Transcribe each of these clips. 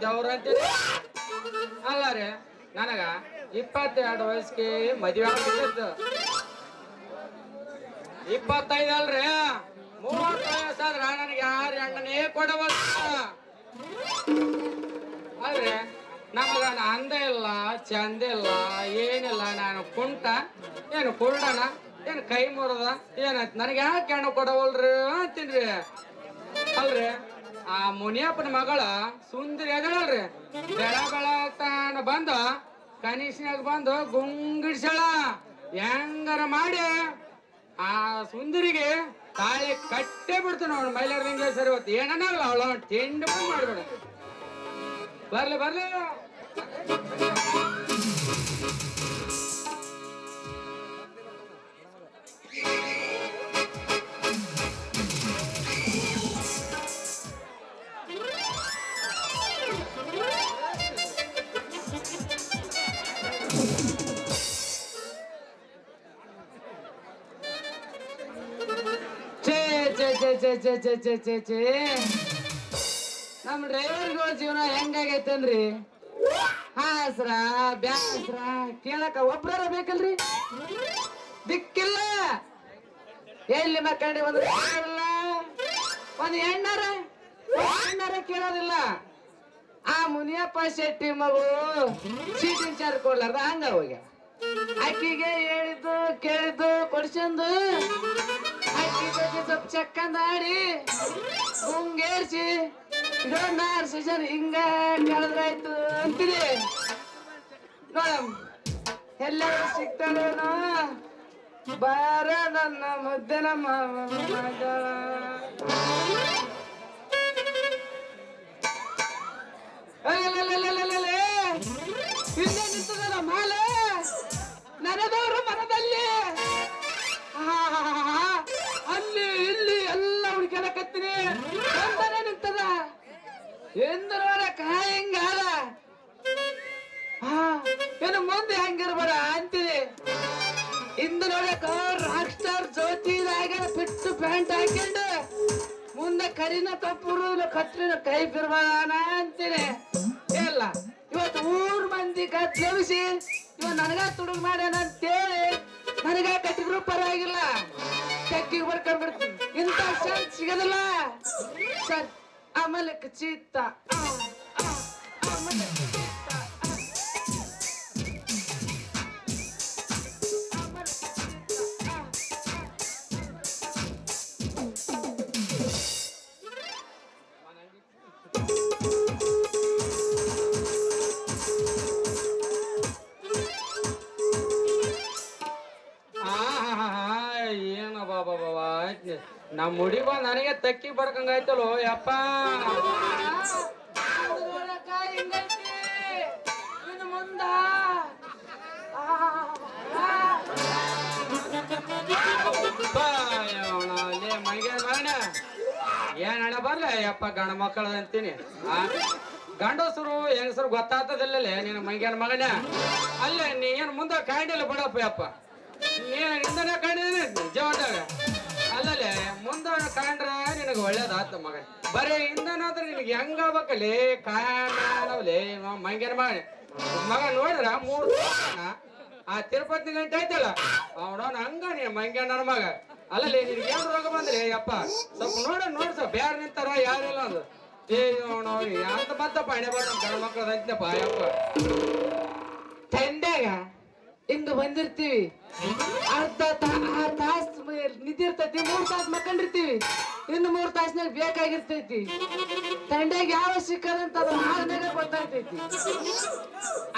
ದೇವ್ರ ಅಂತೀರಿ. ಅಲ್ಲ ರೀ, ನನಗ 22 ವಯಸ್ಸಿಗೆ ಮದುವೆ ಆಗ್ಬಿಟ್ಟಿದ್ದು. 25 ಅಲ್ರಿ, 30 ವಯಸ್ಸಾದ್ರ ನನಗೆ ಯಾರು ಹೆಣ್ಣನೇ ಕೊಡವಲ್ಲ. ಅಲ್ರಿ, ನಮಗ ಅಂದ ಇಲ್ಲ, ಚಂದ ಇಲ್ಲ, ಏನಿಲ್ಲ. ನಾನು ಕುಂಟ ಏನು ಕುರುಡನ ಏನು ಕೈ ಮುರದ ಏನಾಯ್ತು, ನನಗೆ ಯಾಕೆ ಹೆಣ್ಣು ಕೊಡವಲ್ರಿ ಅಂತೀನ್ರಿ. ಅಲ್ರಿ, ಆ ಮುನಿಯಪ್ಪನ ಮಗಳ ಸುಂದರಿ ಅದಳಲ್ರಿ, ಬೆಳ ಬೆಳತಾನ ಬಂದು ಕನಿಷ್ನಾಗ ಬಂದು ಗುಂಗಿಡ್ಸಳ. ಹೆಂಗಾರ ಮಾಡಿ ಆ ಸುಂದರಿಗೆ ತಾಳಿ ಕಟ್ಟೇ ಬಿಡ್ತಾನ ಅವಳು. ಮೈಲಾರಲಿಂಗೇಶ್ವರಿ ಇವತ್ತು ಏನನ್ನಲ್ಲ, ಅವಳು ತಿಂಡಿ ಮಾಡ್ಬೇಡ. ಬರ್ಲಿ ಬರ್ಲಿ. ನಮ್ ಡ್ರೈವರ್ಗಳ ಜೀವನ ಹೆಂಗಾಗೈತನ್ರಿ? ಹಾಸ್ರ ಬ್ಯಾಸ್ರ ಕೇಳಕ ಒಬ್ರಾರ ಬೇಕಲ್ರಿ, ದಿಕ್ಕಿಲ್ಲ. ಎಲ್ಲಿ ಮಕ್ಕಂಡಿ ಒಂದು ಹೆಣ್ಣಾರ ಕೇಳೋದಿಲ್ಲ. ಆ ಮುನಿಯಪ್ಪ ಶೆಟ್ಟಿ ಮಗು ಸೀಟಿನ ಚಾರ್ ಕೊಡ್ಲಾರ್ದ ಹಂಗ ಹೋಗ್ಯ. ಅಕ್ಕಿಗೆ ಹೇಳಿದ್ದು ಕೇಳಿದ್ದು ಕೊಡ್ಸಂದು ಅಕ್ಕಿ ಜೊತೆ ಸ್ವಲ್ಪ ಚಕ್ಕಂದ ಆಡಿ ಗುಂಗೇರ್ಸಿ ಸೀಸನ್ ಹಿಂಗ ಕಳೆದ್ರಾಯ್ತು ಅಂತೀನಿ. ನೋಡಮ್ ಎಲ್ಲರೂ ಸಿಗ್ತಾಳೇನೋ, ಬಾರ ನನ್ನ ಮುದ್ದೆನ ಮಗ. ಇಲ್ಲೇ ನಿಂತದಲ್ಲ ಮಾಲೆ, ನನದವರು ಮನದಲ್ಲಿ ಅಲ್ಲಿ ಇಲ್ಲಿ ಎಲ್ಲ ಹುಡುಕಾಡಕತ್ತೀನಿ. ಒಂದನೇ ನಿಂತದ ಎಂದ್ರ ಕಾಯ ಹಿಂಗಾದ. ಏನು ಮುಂದೆ ಹೆಂಗಿರ್ಬೇಡ ಅಂತೀನಿ. ಇಂದು ನೋಡಕ ರಾಕ್ ಸ್ಟಾರ್ ಜ್ಯೋತಿದಾಗ ಬಿಟ್ಟು ಪ್ಯಾಂಟ್ ಹಾಕೊಂಡು ಮುಂದೆ ಕರಿನ ಕಪ್ಪುರು ಕತ್ರಿನ ಕೈ ಬಿರ್ಬಾನ ಅಂತೀನಿ. ಇಲ್ಲ, ಇವತ್ತು ಊರ್ ಮಂದಿ ಕತ್ಲೆಬಿಸಿ ಇವ ನನಗ ತುಡುಗ್ ಮಾಡ್ಯಾನ ಅಂತೇಳಿ ನನಗ ಕಟ್ಟಿದ್ರು ಪರವಾಗಿಲ್ಲ, ಚಕ್ಕಿಗೆ ಬರ್ಕೊಂಡ್ಬಿಡ್ತೀನಿ. ಇಂಥ ಶಾಂತ್ ಸಿಗದಿಲ್ಲ. ಸರ್ ಆಮೇಲೆ ಚಿತ್ತ ಆಮೇಲೆ ಏನ ಬಾಬಾ ನಮ್ಮ ಮುಡಿ ಬಾ ನನಗೆ ತಕ್ಕಿ ಬಡ್ಕಂಗಾಯ್ತಲ್ಲೋ ಯಪ್ಪ. ಮುಂದ ಮೈಗೆ ಮಗನ ಏನ್ ಹಣ ಬರ್ಲ ಯಪ್ಪ, ಗಂಡ ಮಕ್ಕಳ ಅಂತೀನಿ. ಗಂಡಸರು ಹೆಂಗಸರು ಗೊತ್ತಾಗ್ತದಿಲ್ಲಲೇ ನಿನ್ನ ಮೈಗೇನ ಮಗನ. ಅಲ್ಲೇ ನೀ ಏನ್ ಮುಂದೆ ಕಾಯಿಡಿಲ್ಲ ಬಿಡಪ್ಪ ಯಪ್ಪ, ನೀನು ಹಿಂದನೇ ಕಾಣಿದ ಜೀವದಾಗ. ಅಲ್ಲಲ್ಲೇ ಮುಂದೆ ಕಾಂಡ್ರ ನಿನಗೆ ಒಳ್ಳೇದಾತ ಮಗ. ಬರೀ ಹಿಂದನಾದ್ರೆ ನಿನಗೆ ಹೆಂಗಾಗ್ಬೇಕಲ್ಲಿ ಕಾಣವಲೇ ಮಂಗೇನ ಮಗನ. ಮಗ ನೋಡ್ರ 3 ಆ ತಿರುಪತಿ ಗಂಟೆ ಐತಲ್ಲ ಅವನವನ್ ಹಂಗ ನೀ ಮಂಗ್ಯ ನನ್ನ ಮಗ. ಅಲ್ಲಲ್ಲಿ ನಿನ್ಗೆ ಏನ್ ರೋಗ ಬಂದ್ರಿ ಯಪ್ಪ ಸ್ವಲ್ಪ ನೋಡ್ಸ ಬ್ಯಾರ ನಿಂತಾರ ಯಾರಿಲ್ಲ ಅಂದ್ರು. ಅಂತ ಬಂತಪ್ಪ ಹಣೆ ಬರ ಗಂಡ ಮಕ್ಕಳ ಅಂತಿನಪ್ಪ ಯಪ್ಪ. ತಂಡ್ಯಾಗ ಹಿಂಗ ಬಂದಿರ್ತೀವಿ, ಅರ್ಧ ತಾಸು ನಿಂತಿರ್ತೈತಿ, 3 ತಾಸು ಮಕ್ಕಂಡಿರ್ತೀವಿ, ಇನ್ನು 3 ತಾಸಿನಾಗ ಬೇಕಾಗಿರ್ತೈತಿ. ತಂಡ್ಯಾಗ ಯಾವ ಸಿಕ್ಕದಂತ ಅದು ಆದ್ಮೇಲೆ ಗೊತ್ತಾಗ್ತೈತಿ.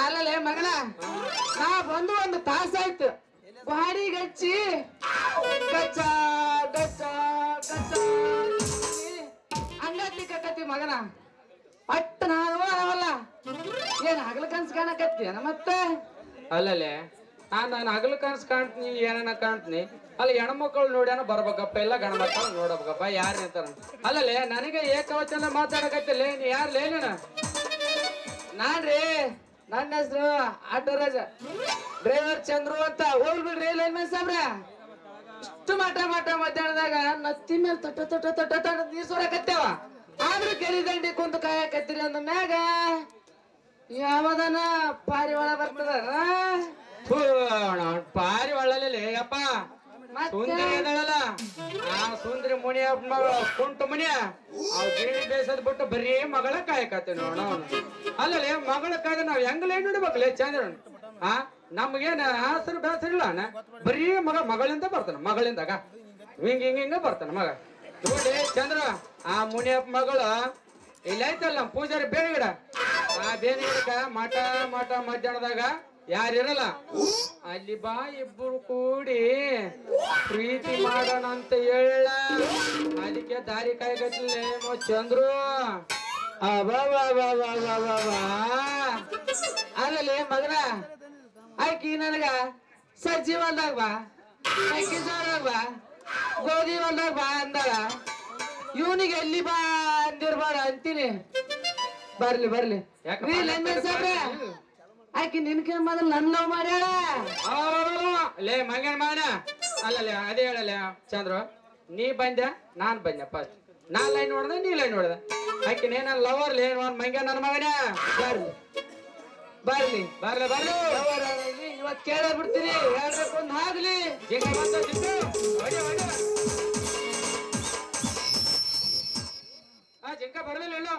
ಅಲ್ಲಲೇ ಮಗನ, ನಾ ಬಂದು 1 ತಾಸಾಯ್ತು, ಬಾಡಿಗೆ ಹಚ್ಚಿ ಗಚ್ಚ ಗಚ್ಚ ಗಚ್ಚ ಹಂಗತ್ತಿ ಕಕ್ಕತ್ತಿ ಮಗನ. ಅಟ್ಟ ನಾನು ಅವಲ್ಲ ಏನ್ ಹಗಲ ಕನ್ಸ್ ಕಾಣಕತ್ತೀನ ಮತ್ತೆ? ಅಲ್ಲಲ್ಲೇ ನಾನು ಹಗಲು ಕನ್ಸ್ ಕಾಣ್ತೀನಿ, ಏನನ್ನ ಕಾಣ್ತೀನಿ. ಅಲ್ಲಿ ಹೆಣ್ಮಕ್ಳು ನೋಡ್ಯಾನ ಬರ್ಬೇಕಪ್ಪ, ಇಲ್ಲ ಗಂಡ ಮಕ್ಕಳು ನೋಡಬೇಕಪ್ಪ, ಯಾರು ನಿಂತಾರ. ಅಲ್ಲಲ್ಲೇ ನನಗೆ ಏಕವಚನ ಮಾತಾಡಕತ್ತಿಲ್ಲ. ನೀ ಯಾರ್ಲೇ ನೀನ? ನಾನ್ರಿ, ನನ್ನ ಹೆಸರು ಆಟೋರಾಜ, ಡ್ರೈವರ್ ಚಂದ್ರು ಅಂತ. ಹೋಗ್ಬಿಡ್ರಿ ಲೈನ್ಮನ್ ಸಾಬ್ರ. ಇಷ್ಟು ಮಾಟ ಮಧ್ಯಾಹ್ನದಾಗ ನತ್ತಿ ಮೇಲೆ ತೊಟ್ಟ ನೀರ್ ಸೋರಕತ್ತೇವ. ಆದ್ರೂ ಕೆರಿ ದಂಡಿ ಕುಂತ ಕಾಯಕತ್ತೀರಿ ಅಂದ ಮ್ಯಾಗ ಯಾವದನ ಪಾರಿವಾಳ ಬರ್ತದ ಪಾರಿ ಒಳ್ಳಲಿ ಅಪ್ಪ ಸುಂದರಿ ಅದಳಲ್ಲ ಆ ಸುಂದರಿ ಮುನಿಯ ಮಗಳ ಕುಂಟು ಮುನಿಯ ಅವ್ ಗಿಣಿ ಬೇಸದ್ ಬಿಟ್ಟು ಬರೀ ಮಗಳ ಕಾಯಕತ್ತಿ ನೋಡ ಅಲ್ಲಲ್ಲಿ ಮಗಳ ಕಾಯ್ದ ನಾವ್ ಹೆಂಗಲೇ ನೋಡ್ಬೇಕಲ್ಲ ಚಂದ್ರ ಆ ನಮ್ಗೇನ ಹಸರು ಬೇಸರ ಇಲ್ಲ ಬರೀ ಮಗಳಿಂದ ಬರ್ತಾನ ಮಗಳಿಂದಾಗ ಹಿಂಗ ಬರ್ತಾನ ಮಗ ನೋಡಿ ಚಂದ್ರ ಆ ಮುನಿಯಪ್ಪ ಮಗಳು ಇಲ್ಲ ಐತಲ್ಲ ನಮ್ ಪೂಜಾರಿ ಬೇರೆ ಗಿಡ ಆ ಬೇರೆ ಗಿಡಕ್ಕ ಮಠ ಮಧ್ಯಾಹ್ನದಾಗ ಯಾರಿರಲ್ಲ ಅಲ್ಲಿ ಬಾ ಇಬ್ಬರು ಕೂಡಿ ಪ್ರೀತಿ ಮಾಡೋಣ ಅಂತ ಹೇಳ ಅದಕ್ಕೆ ದಾರಿ ಕಾಯ್ಗಟ್ಲೆ ಚಂದ್ರು ಅಲ್ಲಲ್ಲಿ ಮಗನ ಆಕಿ ನನಗ ಸಜ್ಜಿ ಹೊಲ್ದಾಗ ಬಾ ಅಕ್ಕಿ ಜೋಳದಾಗ ಬಾ ಗೋಧಿ ಹೊಲ್ದಾಗ ಬಾ ಅಂದಳ ಇವನಿಗೆ ಎಲ್ಲಿ ಬಾ ಅಂದಿರ್ಬಾರ ಅಂತೀನಿ ಬರ್ಲಿ ಆಕಿ ನಿನ್ಕಿನ ಮೊದಲು ನನ್ನ ಲವ್ ಮಾಡ್ಯಾಳ ಲೇ ಮಂಗನ ಮಾಡ ಅಲ್ಲಲ್ಲ ಅದೇ ಹೇಳಲ್ಲ ಚಂದ್ರು ನೀ ಬಂದ್ಯ ನಾನ್ ಬಂದೆ ಫಸ್ಟ್ ನಾ ಲೈನ್ ನೋಡ್ದೆ ನೀ ಲೈನ್ ನೋಡ್ದೆ ಆಕಿನೇ ನನ್ನ ಲವರ್ ಲೇ ಮಂಗ ನನ್ನ ಮಗನ ಬರ್ಲಿ ಇವತ್ತು ಕೇಳ ಬಿಡ್ತೀನಿ ಹೇಳ್ಬೇಕೊಂದು ಆಗ್ಲಿ ಜಿಂಕ ಬರ್ಲಿಲ್ಲ ಹೇಳು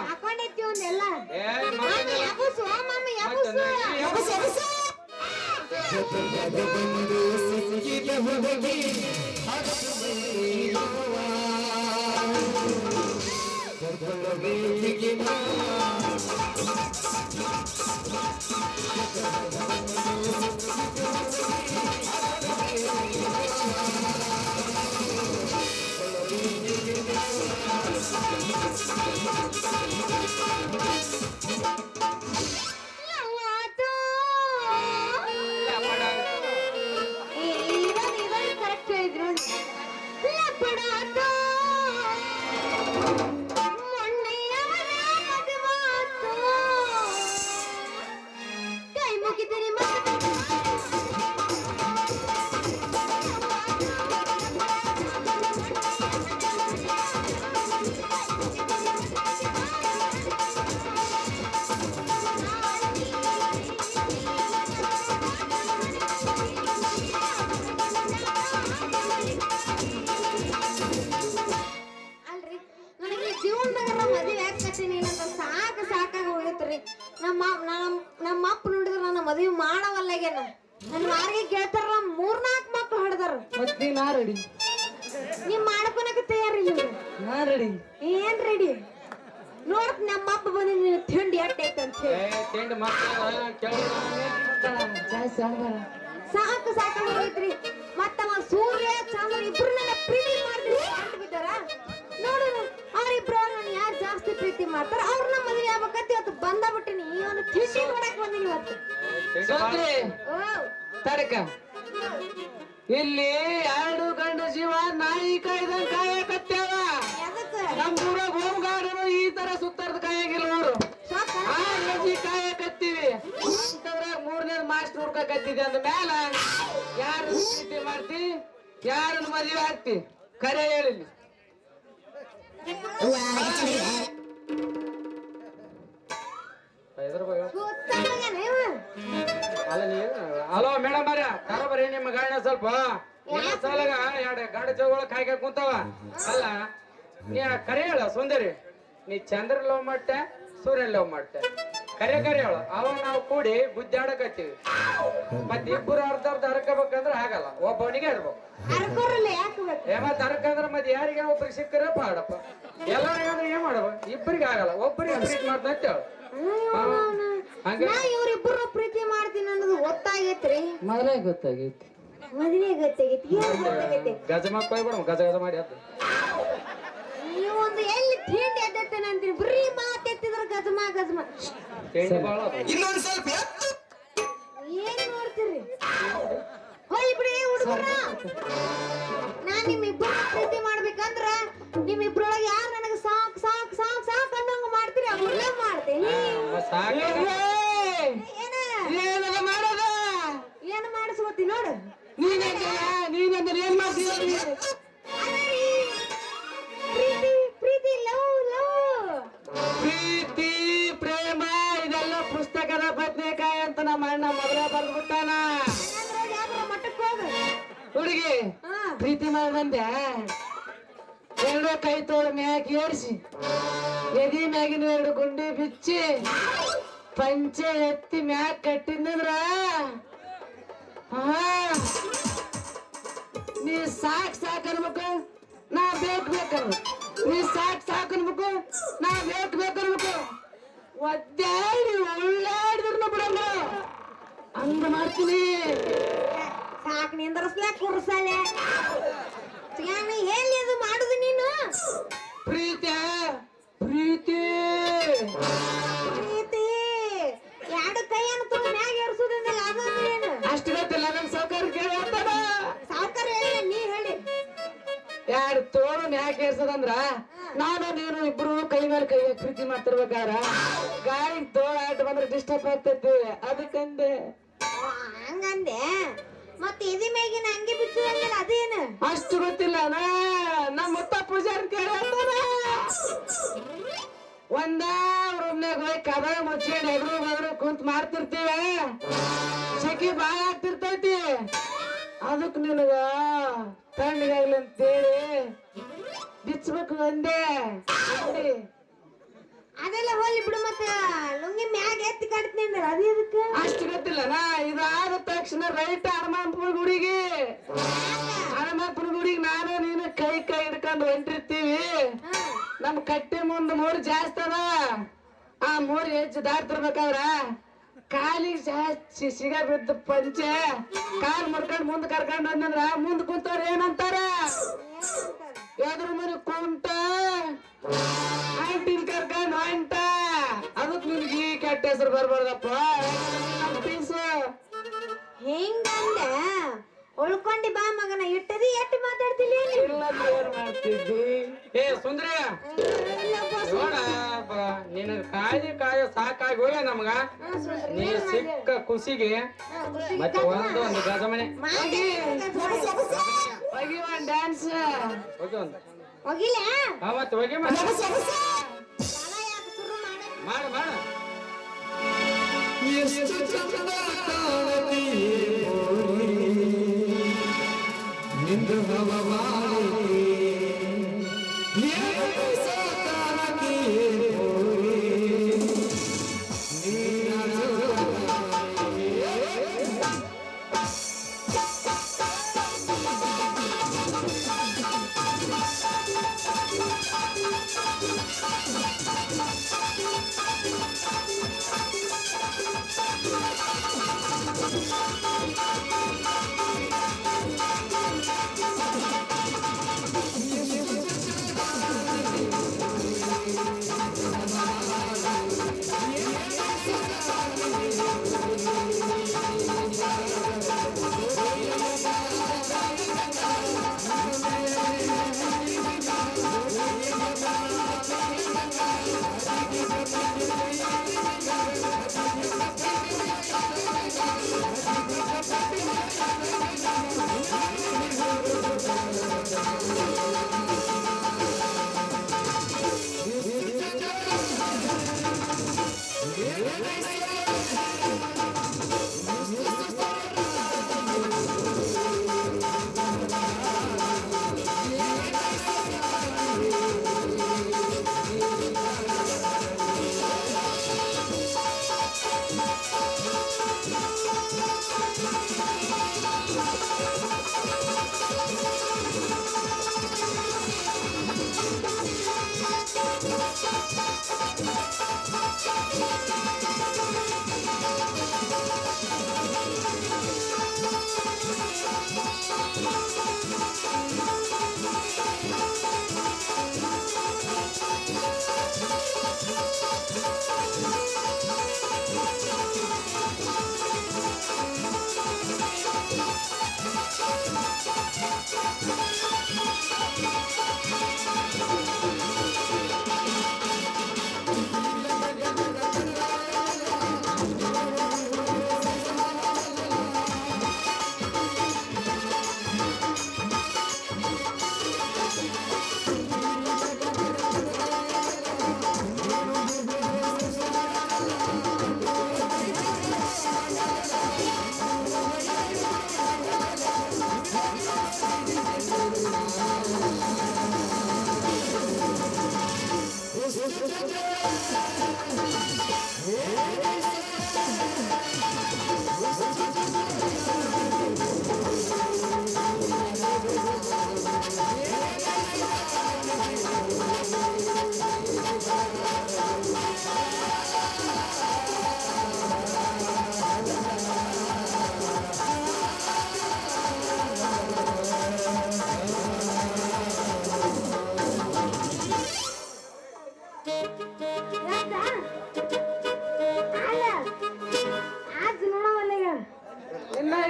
ಹಾಕೊಂಡಿರ್ತೀವಿ ಒಂದೆಲ್ಲ ನೀವು ಮಾಡವಲ್ಲಾಗೇನ ನನ್ನ ವಾರಿಗೆ ಕೇಳ್ತಾರಲ್ಲ 3-4 ಮಕ್ಳು ಹೊಡೆದಾರ ಮತ್ ನೀ ನಾ ರೆಡಿ ನೀವ್ ಮಾಡ್ಕೊಳಕ ತಯಾರಿಲ್ಲ ಇವ್ರು. ನಾ ರೆಡಿ ಏನ್ ರೆಡಿ ನೋಡತ್ ನಮ್ಮ ಅಪ್ಪ ಬಂದಿ ನೀನು ತಿಂಡಿ ಎಟ್ಟೈತೆ ಅಂತ ಹೇಳಿ ತಿಂಡಿ ಮಕ್ಕಳ ಜಾಸ್ತಿ ಆಡ್ಬೇಡ ಸಾಕು ಸಾಕಾಗೈತ್ರಿ ಮತ್ತವ ಸೂರ್ಯ ಚಂದ್ರ ಇಬ್ರನ್ನ ಪ್ರೀತಿ ಮಾಡ್ತೀವಿ ಅಂತ ಬಿದ್ದಾರ ನೋಡೋಣ ಅವ್ರಿಬ್ರು ನಾನು ಯಾರು ಜಾಸ್ತಿ ಪ್ರೀತಿ ಮಾಡ್ತಾರ ಅವ್ರನ್ನ ಮದುವೆ ಆಗ್ಬೇಕಂತ ಇವತ್ತು ಬಂದ ಬಿಟ್ಟಿನಿ ಈ ಒಂದು ತಿಂಡಿ ನೋಡಕ್ ಬಂದಿನಿ ಇವತ್ತು ಸೋತ್ರಿ ಓ ತಡಕ ಇಲ್ಲಿ 2 ಗಂಡು ಜೀವ ನಾಯಿ ಕಾಯ್ದಂಗ್ ಕಾಯಕತ್ಯಾವ ಎದಕ್ಕ ನಮ್ಮೂರ ಹೋಮ್ಗಾಡನು ಈ ತರ ಸುತ್ತಾರ್ದ ಕಾಯಾಗಿಲ್ಲ ನೋಡು ಸಾಕ ಆ ರಜಿ ಕಾಯಕತ್ತೀವಿ ಅಂತಂದ್ರಾಗ 3ನೇ ಮಾಸ್ಟರ್ ಹುಡ್ಕಕತ್ತಿದ್ದೆ ಅಂದ ಮ್ಯಾಲ ಯಾರು ಪ್ರೀತಿ ಮಾಡ್ತಿ ಯಾರನ್ನ ಮದುವೆ ಆಗ್ತಿ ಕರೆ ಹೇಳಿಲ್ಲ ಗೊತ್ತಾಗಲ್ಲ ಇವ ಅಲ್ಲ ನೀ ಹಲೋ ಮೇಡಮ್ ಬರ್ಯ ಕಾರ ಬರ್ರಿ ನಿಮ್ಮ ಗಾಡಿನ ಸ್ವಲ್ಪ ನಿಮ್ಮ ಸಾಲಾಗ 2 ಗಾಡಿ ಚೌಗಳ ಕಾಯ್ಕ ಕುಂತಾವ ಅಲ್ಲ ನೀ ಕರೆ ಹೇಳ ಸುಂದರಿ ನೀ ಚಂದ್ರ ಲವ್ ಮಾಡ್ತೆ ಸೂರ್ಯನ್ ಲವ್ ಮಾಡ್ತೆ ಕರೆ ಹೇಳು ಅವಾಗ ನಾವು ಕೂಡಿ ಗುದ್ದಾಡಕತ್ತೀವಿ ಮತ್ ಇಬ್ಬರು ಅರ್ಧ ಹರ್ಕೋಬೇಕಂದ್ರೆ ಆಗಲ್ಲ ಒಬ್ಬನಿಗೆ ಇರ್ಬೇಕು ಅರ್ಕೋರಲ್ಲ ಯಾಕೆ ಬೇಕು ಮತ್ ಹರ್ಕಂದ್ರ ಮತ್ ಯಾರಿಗೆ ಒಬ್ರಿಗೆ ಸಿಕ್ಕರೆ ಪಾಡಪ್ಪ ಎಲ್ಲರಿಗಂದ್ರೆ ಏನ್ ಮಾಡವ ಇಬ್ಬರಿಗೆ ಆಗಲ್ಲ ಒಬ್ಬರಿಗೆ ಟ್ರೀಟ್ ಮಾಡ್ತಾ ಅಂತ ಹೇಳು ಹಂಗ ನಾ ಇವ್ರಿಬ್ರು ಪ್ರೀತಿ ಮಾಡ್ತೀನಿ ಅನ್ನೋದು ಗೊತ್ತಾಗೈತ್ರಿ ಮೊದಲೇ ಗೊತ್ತಾಗೈತಿ ಮದುವೆ ಗೊತ್ತಾಗೈತಿ ಏನ್ ಗೊತ್ತಾಗೈತಿ ಗಜ ಕೊಯ್ಬಿಡ ಗಜ ಗಜ ಮಾಡಿ ಅದು ನೀವೊಂದು ಎಲ್ಲಿ ತಿಂಡಿ ಎದ್ದತ್ತೇನೆ ಅಂತೀರಿ ಬರೀ ಮಾತೆತ್ತಿದ್ರ ಗಜಮ ಗಜಮ ತಿಂಡಿ ಬಾಳ ಇನ್ನೊಂದು ಸ್ವಲ್ಪ ಏನ್ ನೋಡ್ತೀರಿ ಹೋಯ್ ಬಿಡಿ ಹುಡುಗರ ನಾನ್ ನಿಮ್ಮಿಬ್ಬರ ಪ್ರೀತಿ ಮಾಡ್ಬೇಕಂದ್ರ ನಿಮ್ಮಿಬ್ರೊಳಗೆ ಯಾರು ನನಗೆ ಸಾಕ್ ಸಾಕ್ ಸಾಕ್ ಸಾಕ್ ಅನ್ನಂಗ ಮಾಡ್ತೀರಿ ಅವ್ರನ್ನ ಮಾಡ್ತೀನಿ ಸಾಕು ಏನ ಏನಲ್ಲ ಮಾಡೋದ ಏನ್ ಮಾಡಿಸ್ಕೊತಿ ನೋಡು ನೀನಂದ್ರೆ ಏನ್ ಮಾಡ್ತೀವಿ ಅಲ್ಲರಿ, ಪ್ರೀತಿ ಪ್ರೀತಿ ಲವ್ ಲವ್ ಪ್ರೀತಿ ಪ್ರೇಮ ಇದೆಲ್ಲ ಪುಸ್ತಕದ ಬದ್ನೇಕಾಯಿ ಅಂತ ನಮ್ಮ ಅಣ್ಣ ಮೊದಲ ಬರ್ದ್ಬಿಟ್ಟಾನ ಯಾವ್ದ್ರ ಮಟ್ಟಕ್ಕೆ ಹೋಗ ಹುಡುಗಿ ಹಾ ಪ್ರೀತಿ ಮಾಡ್ದಂದೆ 2 ಕೈ ತೋಳು ಮ್ಯಾಗ ಏರ್ಸಿ ಎದಿ ಮ್ಯಾಗಿನ 2 ಗುಂಡಿ ಬಿಚ್ಚಿ ಪಂಚೆ ಎತ್ತಿ ಮ್ಯಾಗ ಕಟ್ಟಿದ್ರ ನೀ ಸಾಕ್ ಸಾಕ್ ಅನ್ಬೇಕು ನಾ ಬೇಕನ್ಬೇಕು ನೀ ಸಾಕ್ ಸಾಕ್ ಅನ್ಬೇಕು ನಾ ಬೇಕನ್ಬೇಕು ಒದ್ದಾಡಿ ಉಳ್ಳಾಡಿದ್ರು ಬಿಡಲ್ಲ ಹಂಗ ಮಾಡ್ತೀನಿ ಸಾಕ್ ನಿಂದ್ರಸ್ಲ ಕುರ್ಸಲೆ ಎಲ್ಲಿ ಅದು ಮಾಡುದು ನೀನು ಪ್ರೀತಿ ಪ್ರೀತಿ ಪ್ರೀತಿ 2 ಕೈಯನ್ನು ತುಂಬ ಮ್ಯಾಗ ಏರ್ಸುದಿಲ್ಲ ಅದು ಏನು ಅಷ್ಟು ಗೊತ್ತಿಲ್ಲ ನಮ್ ಸೌಕರ್ಯ ಕೇಳಿ ಹೇಳ್ತಾನ ಸಾವುಕಾರ ಹೇಳಿ ನೀ ಹೇಳಿ 2 ತೋಳು ಮ್ಯಾಗ ಏರ್ಸದಂದ್ರ ನಾನು ನೀನು ಇಬ್ರು ಕೈ ಮೇಲೆ ಕೈ ಹಾಕಿ ಪ್ರೀತಿ ಮಾಡ್ತಿರ್ಬೇಕಾದ್ರ ಗಾಳಿ ತೋಳ ಆಟ ಬಂದ್ರೆ ಡಿಸ್ಟರ್ಬ್ ಆಗ್ತೈತಿ ಅದಕ್ಕಂದೆ ಹಂಗಂದೆ ಮತ್ತೆ ಎದಿ ಮ್ಯಾಗಿನ ಹಂಗೆ ಬಿಚ್ಚುವಂಗಲ್ಲ ಅದೇನು ಅಷ್ಟು ಗೊತ್ತಿಲ್ಲ ನಮ್ಮ ಮುತ್ತ ಪೂಜಾರಿ ಕೇಳಿ ಹೇಳ್ತಾನ ಒಂದ ರೂಮ್ನಾಗ ಹೋಗಿ ಕದ ಮುಚ್ಕೊಂಡು ಎದ್ರು ಬದ್ರು ಕುಂತ್ ಮಾಡ್ತಿರ್ತೀವಿ ಸಖಿ ಬಾಳ ಆಗ್ತಿರ್ತೈತಿ ಅದಕ್ ನಿನಗ ತಣ್ಣಗಾಗ್ಲಿ ಅಂತೇಳಿ ಬಿಚ್ಚಬೇಕು ಒಂದೇ ಅದೆಲ್ಲ ಹೋಲಿ ಬಿಡು ಮತ್ತೆ ಲುಂಗಿ ಮ್ಯಾಗ ಎತ್ತಿ ಕಟ್ತೀನಿ ಅಂದ್ರೆ ಅದು ಎದಕ್ಕೆ ಅಷ್ಟು ಗೊತ್ತಿಲ್ಲ ಇದಾದ ತಕ್ಷಣ ರೈಟ್ ಹನುಮಾನ್ಪುರ ಗುಡಿಗೆ ಹನುಮಾನ್ಪುರ ಗುಡಿಗೆ ನಾನು ನೀನು ಕೈ ಕೈ ಹಿಡ್ಕೊಂಡು ಹೊಂಟಿರ್ತೀವಿ ನಮ್ ಕಟ್ಟೆ ಮುಂದ್ 3 ಜಾಸ್ತಿ ಅದ ಆ 3 ಹೆಜ್ಜೆ ದಾಟ್ತಿರ್ಬೇಕಾದ್ರ ಕಾಲಿಗೆ ಜಾಸ್ತಿ ಸಿಗ ಬಿದ್ದು ಪಂಚೆ ಕಾಲ್ ಮುಡ್ಕೊಂಡ್ ಮುಂದ್ ಕರ್ಕೊಂಡ್ ಬಂದಂದ್ರ ಮುಂದ್ ಕುಂತವ್ರ ಏನಂತಾರ ಎದ್ರ ಮನೆ ಕುಂಟ ಆಂಟಿನ್ ಕರ್ಕೊಂಡ್ ಹೊಂಟ ಅದಕ್ ನಿನ್ಗೆ ಈ ಕೆಟ್ಟ ಹೆಸರು ಬರ್ಬಾರ್ದಪ್ಪ ಪೀಸು ಹೆಂಗಂದ ಉಳ್ಕೊಂಡಿ ಬಾ ಮಗನ ಇಟ್ಟದಿ ಎಟ್ಟು ಮಾತಾಡ್ತಿಲ್ಲ ಇಲ್ಲ ಏನ್ ಮಾಡ್ತಿದ್ದಿ ಏ ಸುಂದ್ರಿ ನೋಡ ನಿನ್ನ ಕಾಯ ಸಾಕಾಗಿ ಹೋಗ್ಯ ನಮ್ಗ ನೀ ಸಿಕ್ಕ ಖುಷಿಗೆ ಮತ್ತೆ ಒಂದು ಗಜಮನೆ ಹೋಗಿ ಒಂದ್ ಡ್ಯಾನ್ಸ್ ಹೋಗಿ ಒಂದು ಹೋಗಿಲ್ಲ ಮತ್ತೆ ಹೋಗಿ ಮಾಡ ಮಾಡ ಎಷ್ಟು ಚಂದ ಕಾಣತೀಯೇ ನಿಂದು ಹವಮಾನವೇ ಏನು ಸಾಕಾಣತೀಯೇ ನೀನ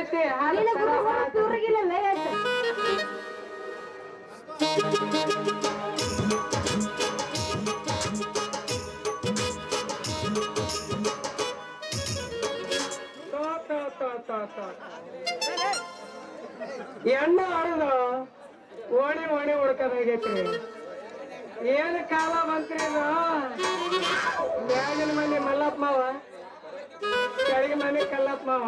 ಐತಿ ನಿನ್ನ ಗುರು ಊರಿಗಿಲ್ಲ ಆಯ್ತು ಎಣ್ಣೆ ಹೊಡೆದು ಓಣಿ ಓಣಿ ಹುಡ್ಕೋದಾಗೈತ್ರಿ ಏನ್ ಕಾಲ ಬಂತ್ರಿ ಇದು ಮ್ಯಾಗಿನ ಮನೆ ಮಲ್ಲಪ್ಪ ಮಾವ ಕೆಳಗಿನ ಮನೆ ಕಲ್ಲಪ್ಪ ಮಾವ